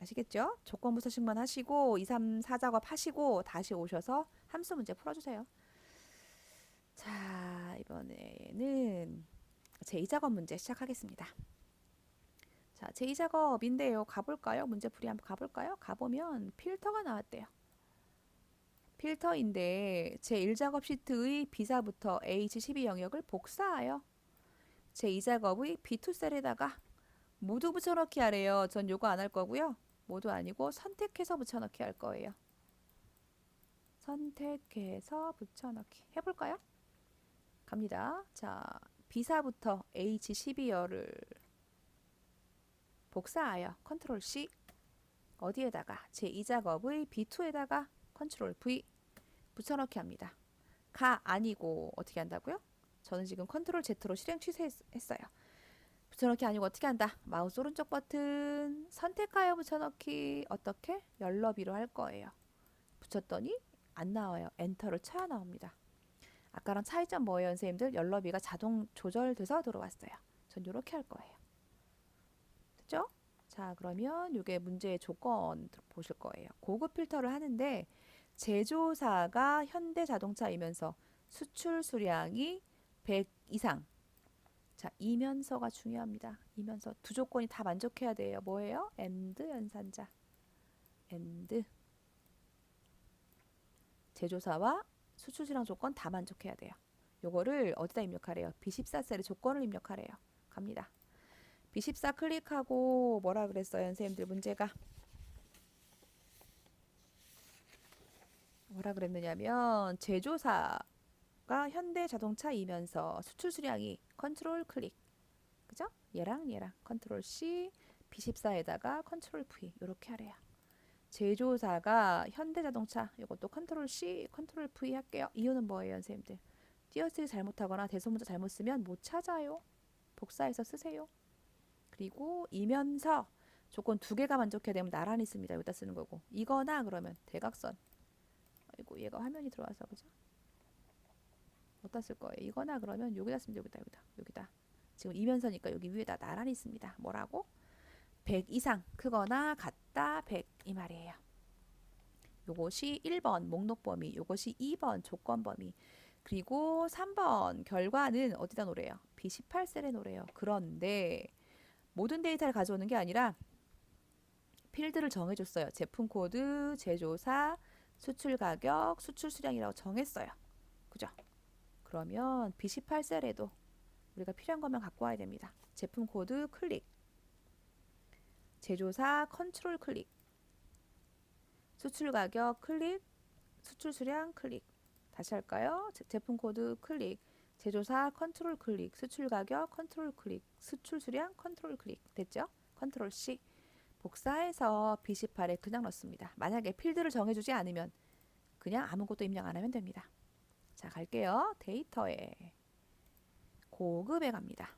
아시겠죠? 조건부 서식만 하시고 2, 3, 4작업 하시고 다시 오셔서 함수 문제 풀어주세요. 자, 이번에는 제2작업 문제 시작하겠습니다. 자, 제2작업인데요. 가볼까요? 문제풀이 한번 가볼까요? 가보면 필터가 나왔대요. 필터인데 제1작업 시트의 B사부터 H12 영역을 복사하여 제2작업의 B2 셀에다가 모두 붙여넣기 하래요. 전 요거 안 할 거고요. 모두 아니고 선택해서 붙여넣기 할 거예요. 선택해서 붙여넣기 해볼까요? 갑니다. 자, B사부터 H12열을 복사하여 컨트롤 C 어디에다가 제2작업의 B2에다가 컨트롤 V 붙여넣기 합니다. 가 아니고 어떻게 한다고요? 저는 지금 컨트롤 Z로 실행 취소했어요. 붙여넣기 아니고 어떻게 한다? 마우스 오른쪽 버튼 선택하여 붙여넣기 어떻게? 열너비로 할 거예요. 붙였더니 안 나와요. 엔터를 쳐야 나옵니다. 아까랑 차이점 뭐예요, 선생님들? 열너비가 자동 조절돼서 들어왔어요. 전 이렇게 할 거예요. 됐죠? 자, 그러면 이게 문제의 조건 보실 거예요. 고급 필터를 하는데 제조사가 현대자동차이면서 수출 수량이 100 이상. 자, 이면서가 중요합니다. 이면서 두 조건이 다 만족해야 돼요. 뭐예요? and 연산자. and 제조사와 수출 수량 조건 다 만족해야 돼요. 요거를 어디다 입력하래요? B14 셀에 조건을 입력하래요. 갑니다. B14 클릭하고 뭐라 그랬어요, 선생님들 문제가? 뭐라 그랬느냐면 제조사가 현대자동차이면서 수출 수량이 컨트롤 클릭, 그죠? 얘랑 컨트롤 C, B14에다가 컨트롤 V 이렇게 하래요. 제조사가 현대자동차 이것도 컨트롤 C, 컨트롤 V 할게요. 이유는 뭐예요, 선생님들? 띄어쓰기 잘못하거나 대소문자 잘못 쓰면 못 찾아요. 복사해서 쓰세요. 그리고 이면서 조건 두 개가 만족해야 되면 나란히 씁니다. 여기다 쓰는 거고. 이거나 그러면 대각선. 아이고 얘가 화면이 들어와서 그죠? 어디다 쓸 거예요? 이거나 그러면 여기다 쓰면 여기다. 지금 이면서니까 여기 위에다 나란히 씁니다. 뭐라고? 100 이상 크거나 같다 100 이 말이에요. 요것이 1번 목록 범위, 요것이 2번 조건 범위. 그리고 3번 결과는 어디다 놓으래요? B18셀에 놓으래요. 그런데 모든 데이터를 가져오는 게 아니라 필드를 정해줬어요. 제품 코드, 제조사, 수출 가격, 수출 수량이라고 정했어요. 그죠? 그러면 B18셀에도 우리가 필요한 것만 갖고 와야 됩니다. 제품 코드 클릭, 제조사 컨트롤 클릭, 수출 가격 클릭, 수출 수량 클릭. 다시 할까요? 제품 코드 클릭, 제조사 컨트롤 클릭, 수출 가격 컨트롤 클릭, 수출 수량 컨트롤 클릭. 됐죠? 컨트롤 C. 복사해서 B18에 그냥 넣습니다. 만약에 필드를 정해주지 않으면 그냥 아무것도 입력 안 하면 됩니다. 자, 갈게요. 데이터에 고급에 갑니다.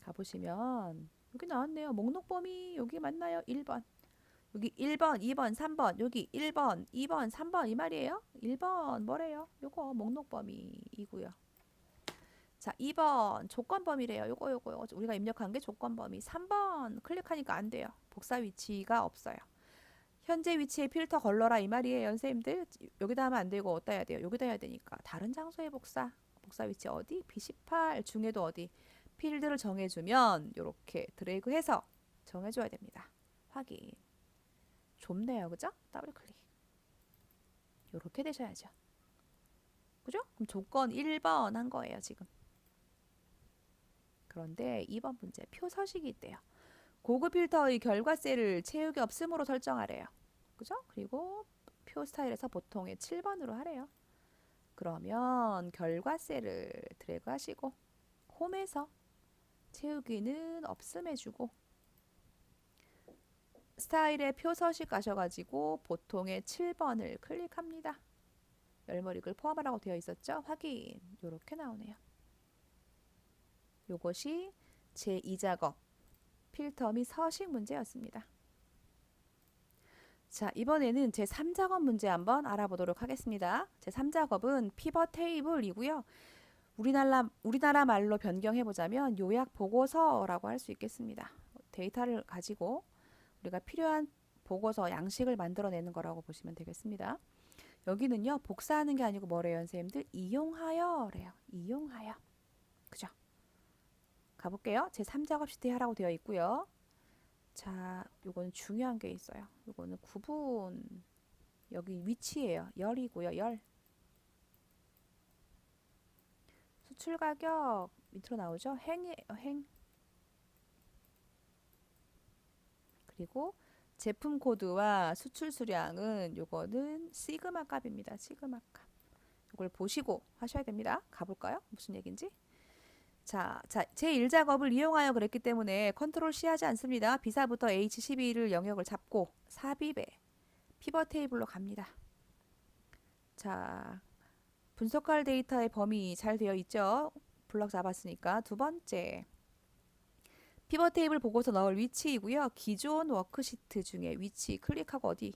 가보시면 여기 나왔네요. 목록 범위 여기 맞나요? 1번. 여기 1번, 2번, 3번. 여기 1번, 2번, 3번 이 말이에요. 1번 뭐래요? 요거 목록 범위이고요. 자, 2번 조건 범위래요. 요거 우리가 입력한 게 조건 범위. 3번 클릭하니까 안 돼요. 복사 위치가 없어요. 현재 위치에 필터 걸러라 이 말이에요, 선생님들. 여기다 하면 안 되고 어디다 해야 돼요? 여기다 해야 되니까 다른 장소에 복사. 복사 위치 어디? B18 중에도 어디? 필드를 정해주면 이렇게 드래그해서 정해줘야 됩니다. 확인. 좁네요, 그죠? 더블 클릭. 이렇게 되셔야죠. 그죠? 그럼 조건 1번 한 거예요, 지금. 그런데 2번 문제 표 서식이 있대요. 고급 필터의 결과 셀을 채우기 없음으로 설정하래요. 그죠? 그리고 표 스타일에서 보통의 7번으로 하래요. 그러면 결과 셀을 드래그 하시고 홈에서 채우기는 없음 해주고 스타일의 표 서식 가셔가지고 보통의 7번을 클릭합니다. 열머리글 포함하라고 되어 있었죠? 확인. 이렇게 나오네요. 요것이 제2작업 필터 및 서식 문제였습니다. 자, 이번에는 제3작업 문제 한번 알아보도록 하겠습니다. 제3작업은 피벗 테이블이고요. 우리나라 말로 변경해보자면 요약 보고서라고 할 수 있겠습니다. 데이터를 가지고 우리가 필요한 보고서 양식을 만들어내는 거라고 보시면 되겠습니다. 여기는요, 복사하는 게 아니고 뭐래요, 선생님들? 이용하여래요. 이용하여. 그죠? 가볼게요. 제3작업 시트 하라고 되어 있고요. 자, 요거는 중요한 게 있어요. 요거는 구분, 여기 위치예요. 열이고요. 열. 수출 가격 밑으로 나오죠. 행이에요. 행. 그리고 제품 코드와 수출 수량은 요거는 시그마 값입니다. 시그마 값. 이걸 보시고 하셔야 됩니다. 가볼까요? 무슨 얘기인지? 자, 제1작업을 이용하여 그랬기 때문에 컨트롤 C 하지 않습니다. B사부터 H12를 영역을 잡고 삽입에 피벗 테이블로 갑니다. 자, 분석할 데이터의 범위 잘 되어 있죠? 블럭 잡았으니까. 두 번째, 피벗 테이블 보고서 넣을 위치이고요. 기존 워크시트 중에 위치 클릭하고 어디?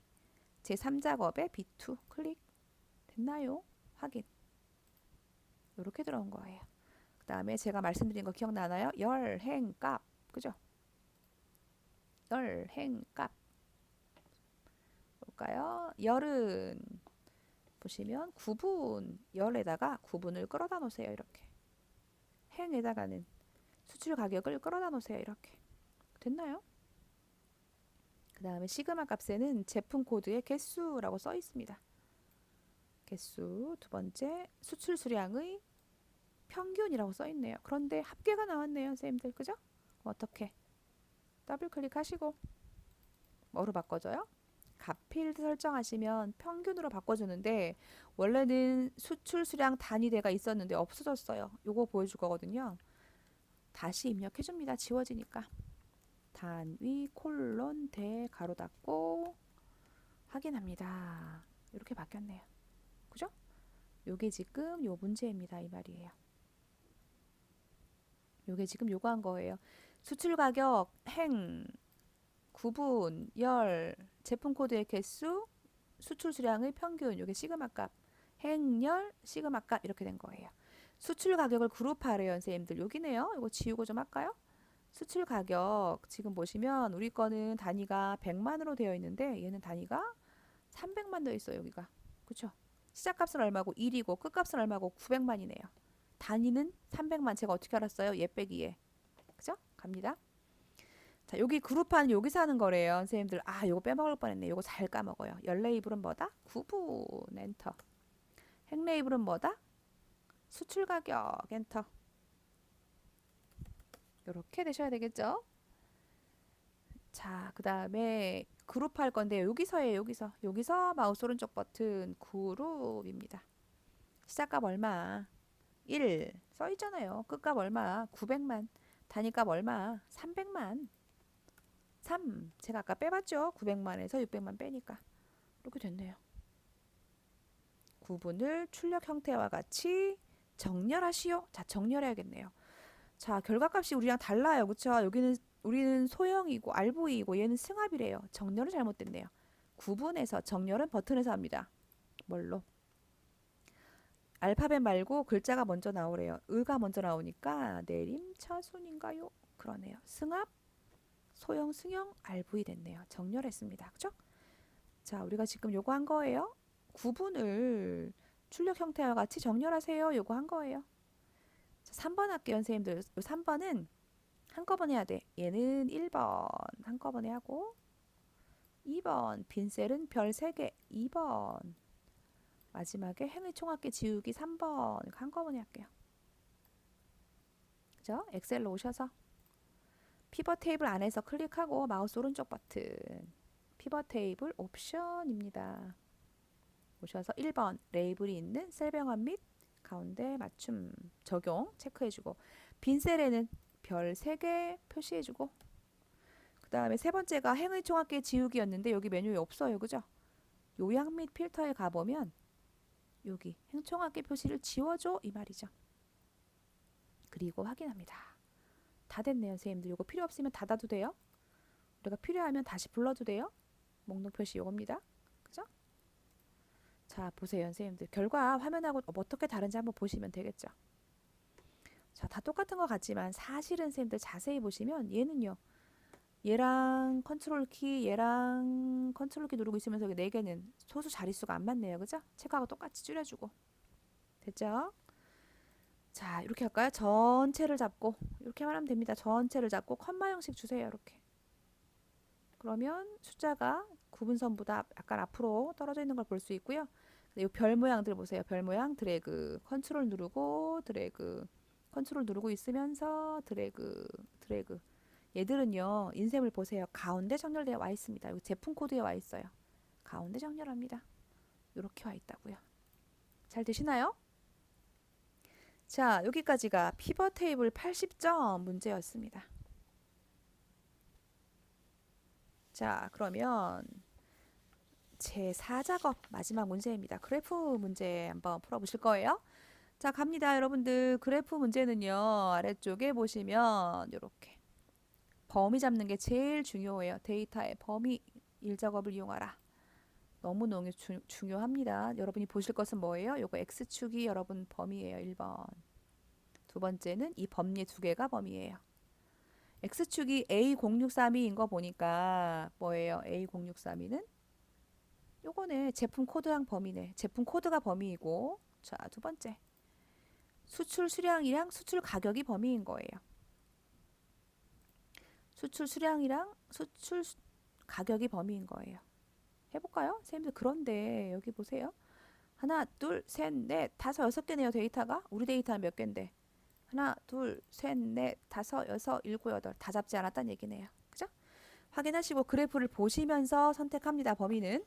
제3작업에 B2 클릭 됐나요? 확인. 이렇게 들어온 거예요. 그 다음에 제가 말씀드린 거 기억나나요? 열, 행, 값. 그죠? 열, 행, 값. 볼까요? 열은 보시면 구분, 열에다가 구분을 끌어다 놓으세요. 이렇게. 행에다가는 수출 가격을 끌어다 놓으세요. 이렇게. 됐나요? 그 다음에 시그마 값에는 제품 코드의 개수라고 써 있습니다. 개수. 두 번째, 수출 수량의 평균이라고 써 있네요. 그런데 합계가 나왔네요. 선생님들. 그죠? 어떻게? 더블 클릭하시고 뭐로 바꿔줘요? 값 필드 설정하시면 평균으로 바꿔주는데 원래는 수출 수량 단위대가 있었는데 없어졌어요. 요거 보여줄 거거든요. 다시 입력해줍니다. 지워지니까. 단위 콜론 대 가로 닫고 확인합니다. 이렇게 바뀌었네요. 그죠? 요게 지금 요 문제입니다. 이 말이에요. 요게 지금 요거 한 거예요. 수출 가격, 행, 구분, 열, 제품 코드의 개수, 수출 수량의 평균, 요게 시그마 값, 행열, 시그마 값 이렇게 된 거예요. 수출 가격을 그룹하래요, 선생님들. 여기네요. 이거 지우고 좀 할까요? 수출 가격 지금 보시면 우리 거는 단위가 100만으로 되어 있는데 얘는 단위가 300만 되어 있어요. 여기가. 그렇죠? 시작값은 얼마고 1이고 끝값은 얼마고 900만이네요. 단위는 300만. 제가 어떻게 알았어요? 얘 빼기 얘. 그죠? 갑니다. 자, 여기 그룹한 여기서 하는 거래요. 선생님들. 아, 요거 빼먹을 뻔했네. 요거 잘 까먹어요. 열 레이블은 뭐다? 구분 엔터. 행 레이블은 뭐다? 수출 가격 엔터. 요렇게 되셔야 되겠죠? 자, 그 다음에 그룹할 건데 여기서예요. 여기서 마우스 오른쪽 버튼 그룹입니다. 시작값 얼마? 1 써있잖아요. 끝값 얼마? 900만. 단위값 얼마? 300만. 3 제가 아까 빼봤죠? 900만에서 600만 빼니까 이렇게 됐네요. 구분을 출력 형태와 같이 정렬하시오. 자, 정렬해야겠네요. 자, 결과값이 우리랑 달라요. 그쵸? 여기는 우리는 소형이고 RV이고 얘는 승합이래요. 정렬은 잘못됐네요. 구분해서 정렬은 버튼에서 합니다. 뭘로? 알파벳 말고 글자가 먼저 나오래요. 의가 먼저 나오니까 내림차순인가요? 그러네요. 승합, 소형, 승형, RV 됐네요. 정렬했습니다. 그죠? 자, 우리가 지금 요거 한 거예요. 구분을 출력 형태와 같이 정렬하세요. 요거 한 거예요. 자, 3번 할게요, 선생님들. 3번은 한꺼번에 해야 돼. 얘는 1번 한꺼번에 하고 2번 빈셀은 별 3개 2번 마지막에 행의 총합계 지우기 3번 한꺼번에 할게요. 그죠? 엑셀로 오셔서 피벗 테이블 안에서 클릭하고 마우스 오른쪽 버튼 피벗 테이블 옵션입니다. 오셔서 1번 레이블이 있는 셀병합 및 가운데 맞춤 적용 체크해주고 빈셀에는 별 3개 표시해주고 그 다음에 세 번째가 행의 총합계 지우기였는데 여기 메뉴에 없어요. 그죠? 요약 및 필터에 가보면 여기 행총합계 표시를 지워줘 이 말이죠. 그리고 확인합니다. 다 됐네요. 선생님들 요거 필요 없으면 닫아도 돼요. 우리가 필요하면 다시 불러도 돼요. 목록 표시 요겁니다. 그죠? 자, 보세요. 선생님들 결과 화면하고 어떻게 다른지 한번 보시면 되겠죠. 자, 다 똑같은 것 같지만 사실은 선생님들 자세히 보시면 얘는요. 얘랑 컨트롤 키, 얘랑 컨트롤 키 누르고 있으면서 여기 4개는 소수 자릿수가 안 맞네요. 그죠? 체크하고 똑같이 줄여주고. 됐죠? 자, 이렇게 할까요? 전체를 잡고 이렇게만 하면 됩니다. 전체를 잡고 컴마 형식 주세요. 이렇게. 그러면 숫자가 구분선보다 약간 앞으로 떨어져 있는 걸 볼 수 있고요. 이 별 모양들 보세요. 별 모양 드래그, 컨트롤 누르고 드래그, 컨트롤 누르고 있으면서 드래그, 드래그. 얘들은요. 인쇄물 보세요. 가운데 정렬되어 와 있습니다. 여기 제품 코드에 와 있어요. 가운데 정렬합니다. 이렇게 와 있다고요. 잘 되시나요? 자, 여기까지가 피벗 테이블 80점 문제였습니다. 자, 그러면 제4작업 마지막 문제입니다. 그래프 문제 한번 풀어보실 거예요. 자, 갑니다. 여러분들 그래프 문제는요. 아래쪽에 보시면 이렇게 범위 잡는 게 제일 중요해요. 데이터의 범위 1작업을 이용하라. 너무너무 중요합니다. 여러분이 보실 것은 뭐예요? 요거 X축이 여러분 범위예요. 1번. 두 번째는 이 범위 두 개가 범위예요. X축이 A0632인 거 보니까 뭐예요? A0632는 요거네. 제품 코드랑 범위네. 제품 코드가 범위이고 자, 두 번째. 수출 수량이랑 수출 가격이 범위인 거예요. 수출 수량이랑 수출 가격이 범위인 거예요. 해볼까요? 선생님들 그런데 여기 보세요. 하나, 둘, 셋, 넷, 다섯, 여섯 개네요. 데이터가. 우리 데이터는 몇 개인데? 하나, 둘, 셋, 넷, 다섯, 여섯, 일곱, 여덟. 다 잡지 않았다는 얘기네요. 그죠? 확인하시고 그래프를 보시면서 선택합니다. 범위는.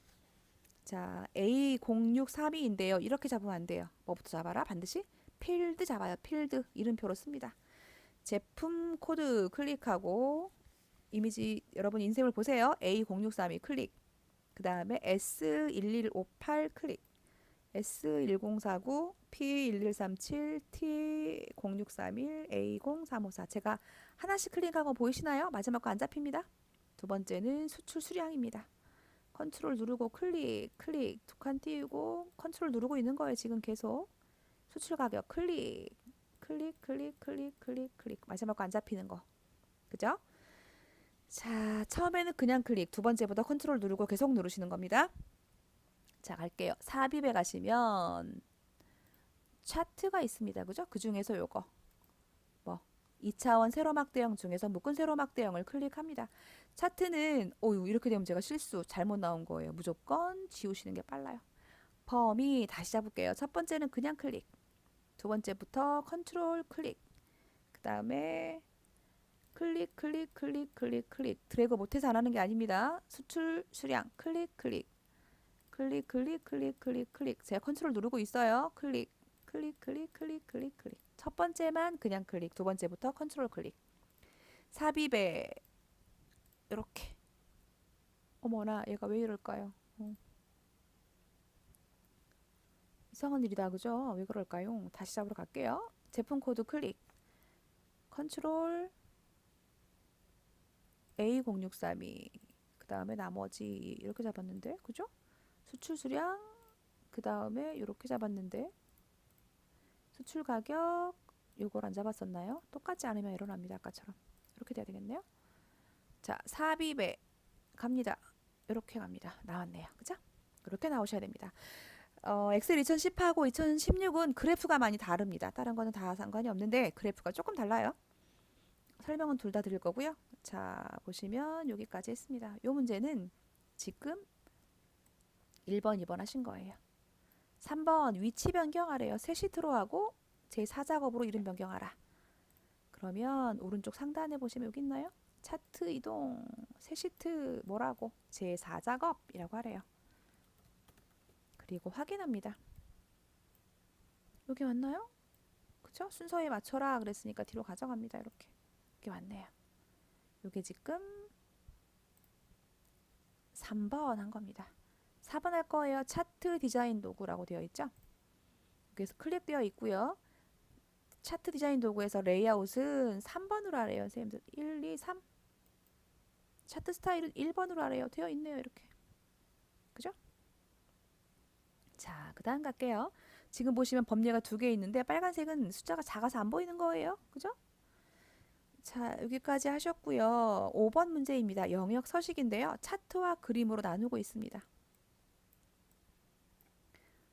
자, A0632인데요. 이렇게 잡으면 안 돼요. 뭐부터 잡아라? 반드시 필드 잡아요. 필드. 이름표로 씁니다. 제품 코드 클릭하고 이미지 여러분 인쇄물 보세요. A0632 클릭. 그 다음에 S1158 클릭. S1049, P1137, T0631, A0354. 제가 하나씩 클릭한 거 보이시나요? 마지막 거 안 잡힙니다. 두 번째는 수출 수량입니다. 컨트롤 누르고 클릭, 클릭. 두 칸 띄우고 컨트롤 누르고 있는 거예요. 지금 계속. 수출 가격 클릭, 클릭, 클릭, 클릭, 클릭, 클릭. 마지막 거 안 잡히는 거. 그죠? 자, 처음에는 그냥 클릭. 두 번째보다 컨트롤 누르고 계속 누르시는 겁니다. 자, 갈게요. 삽입에 가시면 차트가 있습니다. 그죠? 그 중에서 요거. 뭐 2차원 세로막 대형 중에서 묶은 세로막 대형을 클릭합니다. 차트는 이렇게 되면 제가 실수 잘못 나온 거예요. 무조건 지우시는 게 빨라요. 범위 다시 잡을게요. 첫 번째는 그냥 클릭. 두 번째부터 컨트롤 클릭. 그 다음에 클릭 클릭 클릭 클릭 클릭. 드래그 못해서 안 하는 게 아닙니다. 수출 수량 클릭 클릭 클릭 클릭 클릭 클릭 클릭. 제가 컨트롤 누르고 있어요. 클릭 클릭 클릭 클릭 클릭 클릭. 첫 번째만 그냥 클릭. 두 번째부터 컨트롤 클릭. 삽입에 이렇게. 어머나 얘가 왜 이럴까요? 이상한 일이다. 그죠? 왜 그럴까요? 다시 잡으러 갈게요. 제품 코드 클릭. 컨트롤 A0632. 그 다음에 나머지 이렇게 잡았는데 그죠? 수출 수량 그 다음에 이렇게 잡았는데 수출 가격 요걸 안 잡았었나요? 똑같지 않으면 일어납니다. 아까처럼 이렇게 돼야 되겠네요. 자, 삽입에 갑니다. 이렇게 갑니다. 나왔네요. 그죠? 이렇게 나오셔야 됩니다. 엑셀 2010하고 2016은 그래프가 많이 다릅니다. 다른 거는 다 상관이 없는데 그래프가 조금 달라요. 설명은 둘 다 드릴 거고요. 자, 보시면 여기까지 했습니다. 요 문제는 지금 1번, 2번 하신 거예요. 3번 위치 변경하래요. 새 시트로 하고 제4작업으로 이름 변경하라. 그러면 오른쪽 상단에 보시면 여기 있나요? 차트 이동, 새 시트 뭐라고? 제4작업이라고 하래요. 그리고 확인합니다. 여기 맞나요? 그쵸? 순서에 맞춰라 그랬으니까 뒤로 가져갑니다. 이렇게. 이게 맞네요. 이게 지금 3번 한 겁니다. 4번 할 거예요. 차트 디자인 도구라고 되어 있죠. 여기서 클릭되어 있고요. 차트 디자인 도구에서 레이아웃은 3번으로 하래요. 선생님들 1, 2, 3. 차트 스타일은 1번으로 하래요. 되어 있네요. 이렇게. 그죠? 자, 그 다음 갈게요. 지금 보시면 범례가 두 개 있는데 빨간색은 숫자가 작아서 안 보이는 거예요. 그죠? 자, 여기까지 하셨고요. 5번 문제입니다. 영역 서식인데요. 차트와 그림으로 나누고 있습니다.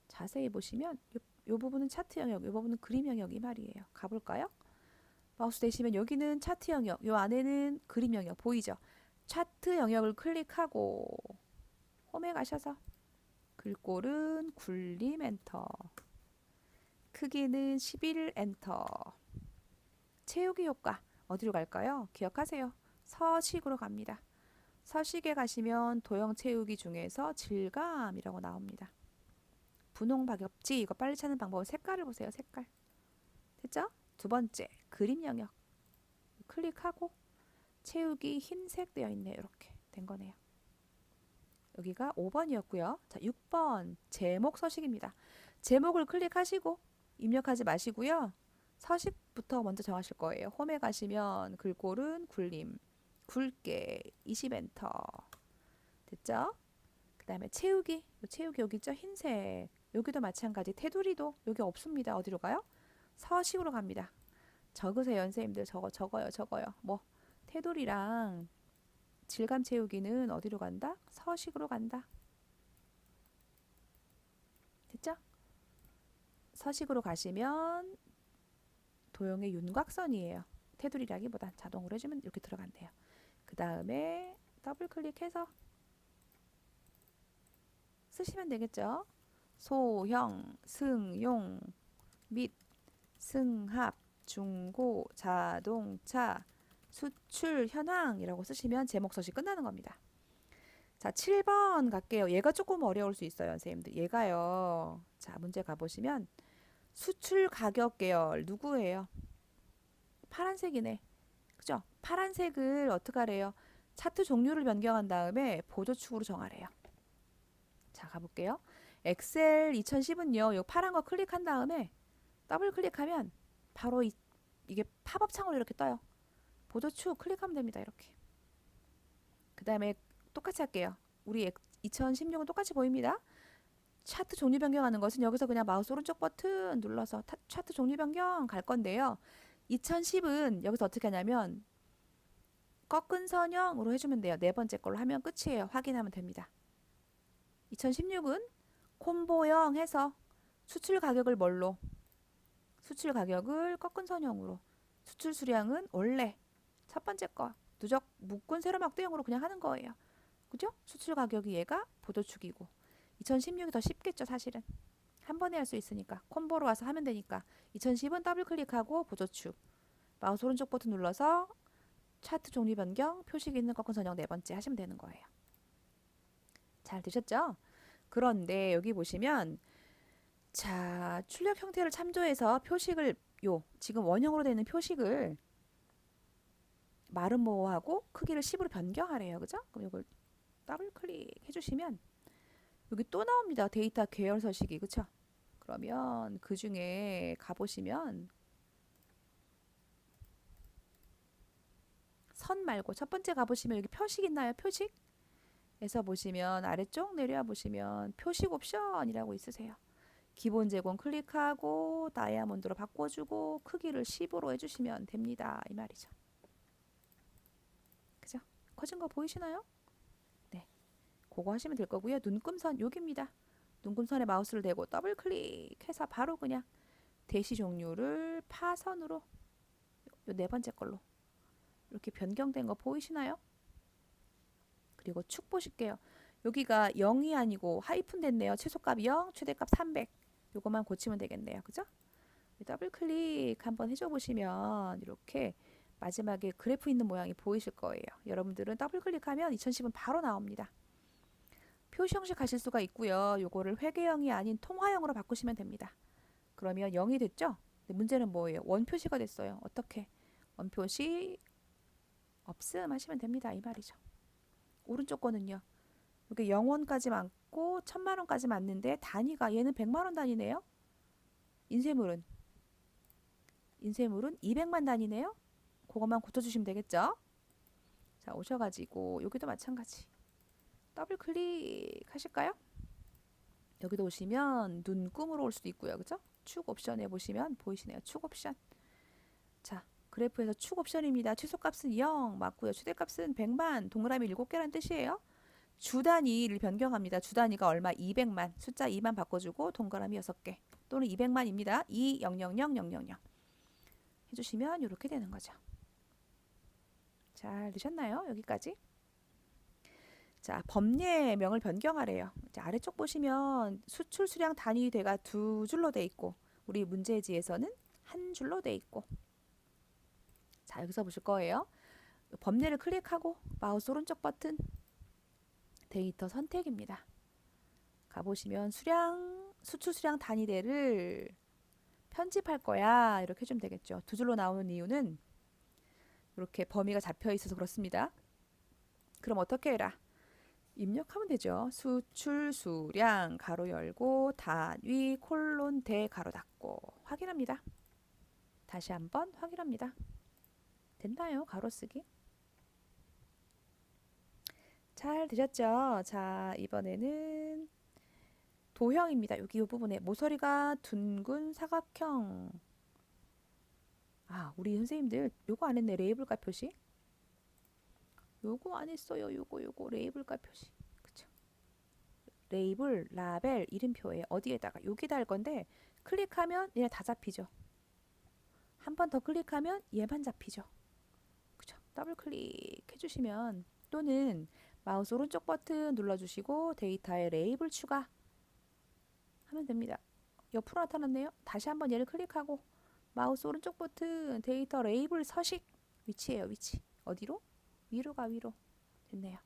자세히 보시면 요 부분은 차트 영역, 요 부분은 그림 영역이 말이에요. 가볼까요? 마우스 대시면 여기는 차트 영역, 요 안에는 그림 영역 보이죠? 차트 영역을 클릭하고 홈에 가셔서 글꼴은 굴림 엔터, 크기는 11 엔터. 채우기 효과 어디로 갈까요? 기억하세요. 서식으로 갑니다. 서식에 가시면 도형 채우기 중에서 질감이라고 나옵니다. 분홍 박엽지 이거 빨리 찾는 방법은 색깔을 보세요. 색깔. 됐죠? 두 번째, 그림 영역. 클릭하고 채우기 흰색 되어 있네요. 이렇게 된 거네요. 여기가 5번이었고요. 자, 6번 제목 서식입니다. 제목을 클릭하시고 입력하지 마시고요. 서식부터 먼저 정하실 거예요. 홈에 가시면 글꼴은 굴림, 굵게 20엔터. 됐죠? 그 다음에 채우기. 채우기 여기 있죠? 흰색. 여기도 마찬가지. 테두리도 여기 없습니다. 어디로 가요? 서식으로 갑니다. 적으세요. 선생님들 적어요. 뭐 테두리랑 질감 채우기는 어디로 간다? 서식으로 간다. 됐죠? 서식으로 가시면 도형의 윤곽선이에요. 테두리라기보단 자동으로 해주면 이렇게 들어간대요. 그 다음에 더블 클릭해서 쓰시면 되겠죠? 소형, 승용, 및, 승합, 중고, 자동차, 수출, 현황이라고 쓰시면 제목 서식 끝나는 겁니다. 자, 7번 갈게요. 얘가 조금 어려울 수 있어요, 선생님들. 얘가요. 자, 문제 가보시면 수출 가격 계열 누구예요? 파란색이네. 그죠? 파란색을 어떻게 하래요? 차트 종류를 변경한 다음에 보조축으로 정하래요. 자, 가볼게요. 엑셀 2010은요. 요 파란 거 클릭한 다음에 더블 클릭하면 바로 이게 팝업 창으로 이렇게 떠요. 보조축 클릭하면 됩니다. 이렇게. 그 다음에 똑같이 할게요. 우리 2016은 똑같이 보입니다. 차트 종류 변경하는 것은 여기서 그냥 마우스 오른쪽 버튼 눌러서 차트 종류 변경 갈 건데요. 2010은 여기서 어떻게 하냐면 꺾은 선형으로 해주면 돼요. 네 번째 걸로 하면 끝이에요. 확인하면 됩니다. 2016은 콤보형 해서 수출 가격을 뭘로? 수출 가격을 꺾은 선형으로. 수출 수량은 원래 첫 번째 거 누적 묶은 세로막 도형으로 그냥 하는 거예요. 그죠? 수출 가격이 얘가 보조축이고 2016이 더 쉽겠죠 사실은. 한 번에 할 수 있으니까 콤보로 와서 하면 되니까 2010은 더블 클릭하고 보조축 마우스 오른쪽 버튼 눌러서 차트 종류 변경 표식 있는 꺾은 선형 네 번째 하시면 되는 거예요. 잘 되셨죠? 그런데 여기 보시면 자 출력 형태를 참조해서 표식을 지금 원형으로 되어 있는 표식을 마름모호하고 크기를 10으로 변경하래요. 그죠? 그럼 이걸 더블 클릭 해주시면 여기 또 나옵니다. 데이터 계열 서식이. 그쵸? 그러면 그 중에 가보시면 선 말고 첫 번째 가보시면 여기 표식 있나요? 표식? 에서 보시면 아래쪽 내려와 보시면 표식 옵션이라고 있으세요. 기본 제공 클릭하고 다이아몬드로 바꿔주고 크기를 10으로 해주시면 됩니다. 이 말이죠. 그죠? 커진 거 보이시나요? 네. 그거 하시면 될 거고요. 눈금선 여기입니다. 눈금선에 마우스를 대고 더블 클릭해서 바로 그냥 대시 종류를 파선으로 요 네 번째 걸로 이렇게 변경된 거 보이시나요? 그리고 축 보실게요. 여기가 0이 아니고 하이픈 됐네요. 최소값 0, 최대값 300. 요거만 고치면 되겠네요. 그죠? 더블 클릭 한번 해줘 보시면 이렇게 마지막에 그래프 있는 모양이 보이실 거예요. 여러분들은 더블 클릭하면 2010은 바로 나옵니다. 표시 형식 하실 수가 있고요. 요거를 회계형이 아닌 통화형으로 바꾸시면 됩니다. 그러면 0이 됐죠? 문제는 뭐예요? 원표시가 됐어요. 어떻게? 원표시 없음 하시면 됩니다. 이 말이죠. 오른쪽 거는요. 이게 0원까지 맞고 1000만원까지 맞는데 단위가 얘는 100만원 단위네요. 인쇄물은 200만 단위네요. 그것만 고쳐주시면 되겠죠. 자 오셔가지고 여기도 마찬가지 더블 클릭 하실까요? 여기도 오시면 눈금으로 올 수도 있고요. 그죠? 축 옵션에 보시면 보이시네요. 축 옵션. 자 그래프에서 축 옵션입니다. 최소값은 0 맞고요. 최대값은 100만 동그라미 7개라는 뜻이에요. 주 단위를 변경합니다. 주 단위가 얼마? 200만. 숫자 2만 바꿔주고 동그라미 6개 또는 200만입니다. 2000000 해주시면 이렇게 되는 거죠. 잘 되셨나요? 여기까지. 자, 법례명을 변경하래요. 자, 아래쪽 보시면 수출 수량 단위대가 2줄로 돼 있고 우리 문제지에서는 1줄로 돼 있고 자, 여기서 보실 거예요. 법례를 클릭하고 마우스 오른쪽 버튼 데이터 선택입니다. 가보시면 수출 수량 단위대를 편집할 거야. 이렇게 해주면 되겠죠. 두 줄로 나오는 이유는 이렇게 범위가 잡혀 있어서 그렇습니다. 그럼 어떻게 해라? 입력하면 되죠. 수출, 수량, 가로 열고, 단위, 콜론, 대, 가로 닫고. 확인합니다. 다시 한번 확인합니다. 됐나요? 가로 쓰기? 잘 되셨죠? 자, 이번에는 도형입니다. 여기 이 부분에 모서리가 둥근 사각형. 아, 우리 선생님들 요거 안 했네. 레이블과 표시. 요거 안 했어요. 요거 레이블과 표시. 그쵸? 레이블, 라벨, 이름표에 어디에다가 여기다 할 건데 클릭하면 얘네 다 잡히죠. 한 번 더 클릭하면 얘만 잡히죠. 그죠? 더블 클릭 해주시면 또는 마우스 오른쪽 버튼 눌러주시고 데이터에 레이블 추가 하면 됩니다. 옆으로 나타났네요. 다시 한번 얘를 클릭하고 마우스 오른쪽 버튼 데이터 레이블 서식 위치예요. 위치. 어디로? 위로 가 위로. 됐네요.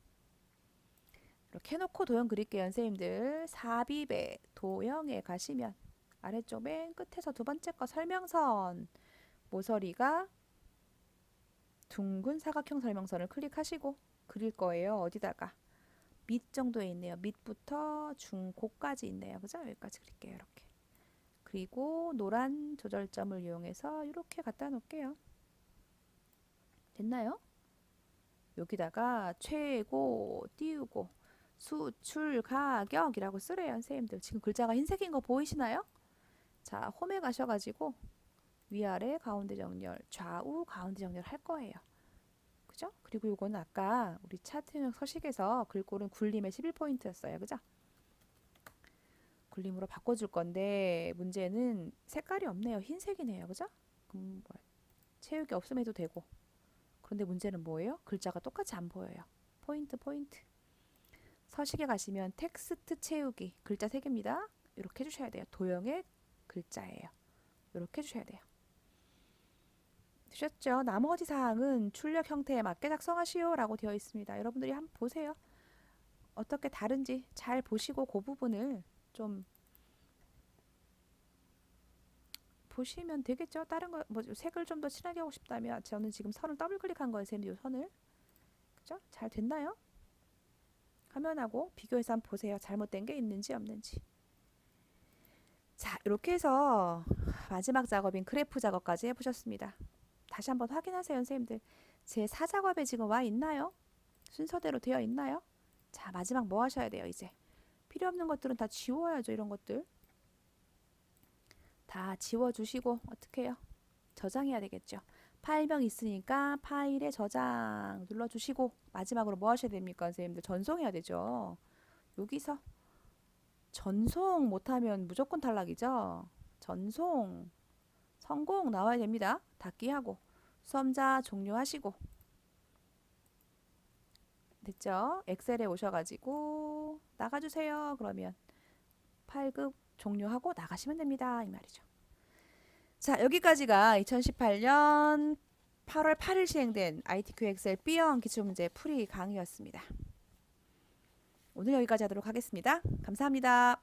이렇게 해놓고 도형 그릴게요. 선생님들. 삽입에 도형에 가시면 아래쪽 맨 끝에서 두 번째 거 설명선 모서리가 둥근 사각형 설명선을 클릭하시고 그릴 거예요. 어디다가? 밑 정도에 있네요. 밑부터 중고까지 있네요. 그죠? 여기까지 그릴게요. 이렇게. 그리고 노란 조절점을 이용해서 이렇게 갖다 놓을게요. 됐나요? 여기다가 최고 띄우고 수출 가격이라고 쓰래요. 선생님들 지금 글자가 흰색인 거 보이시나요? 자, 홈에 가셔가지고 위아래 가운데 정렬, 좌우 가운데 정렬 할 거예요. 그죠? 그리고 요거는 아까 우리 차트형 서식에서 글꼴은 굴림의 11포인트였어요. 그죠? 굴림으로 바꿔줄 건데 문제는 색깔이 없네요. 흰색이네요. 그죠? 그럼 채우기 없음 해도 되고. 그런데 문제는 뭐예요? 글자가 똑같이 안 보여요. 포인트. 서식에 가시면 텍스트 채우기 글자 3개입니다. 이렇게 해주셔야 돼요. 도형의 글자예요. 이렇게 해주셔야 돼요. 되셨죠? 나머지 사항은 출력 형태에 맞게 작성하시오 라고 되어 있습니다. 여러분들이 한번 보세요. 어떻게 다른지 잘 보시고 그 부분을 좀 보시면 되겠죠. 다른 거 뭐 색을 좀 더 진하게 하고 싶다면 저는 지금 선을 더블 클릭한 거예요. 쌤이 이 선을. 그죠? 잘 됐나요? 화면하고 비교해서 한번 보세요. 잘못된 게 있는지 없는지. 자, 이렇게 해서 마지막 작업인 그래프 작업까지 해보셨습니다. 다시 한번 확인하세요, 선생님들. 제 4작업에 지금 와 있나요? 순서대로 되어 있나요? 자, 마지막 뭐 하셔야 돼요, 이제. 필요 없는 것들은 다 지워야죠, 이런 것들. 다 지워주시고 어떻게 해요? 저장해야 되겠죠. 파일명 있으니까 파일에 저장 눌러주시고 마지막으로 뭐 하셔야 됩니까, 선생님들? 전송해야 되죠. 여기서 전송 못하면 무조건 탈락이죠. 전송 성공 나와야 됩니다. 닫기 하고 수험자 종료하시고 됐죠? 엑셀에 오셔가지고 나가주세요. 그러면 파일급 종료하고 나가시면 됩니다. 이 말이죠. 자, 여기까지가 2018년 8월 8일 시행된 ITQ 엑셀 B형 기출문제 풀이 강의였습니다. 오늘 여기까지 하도록 하겠습니다. 감사합니다.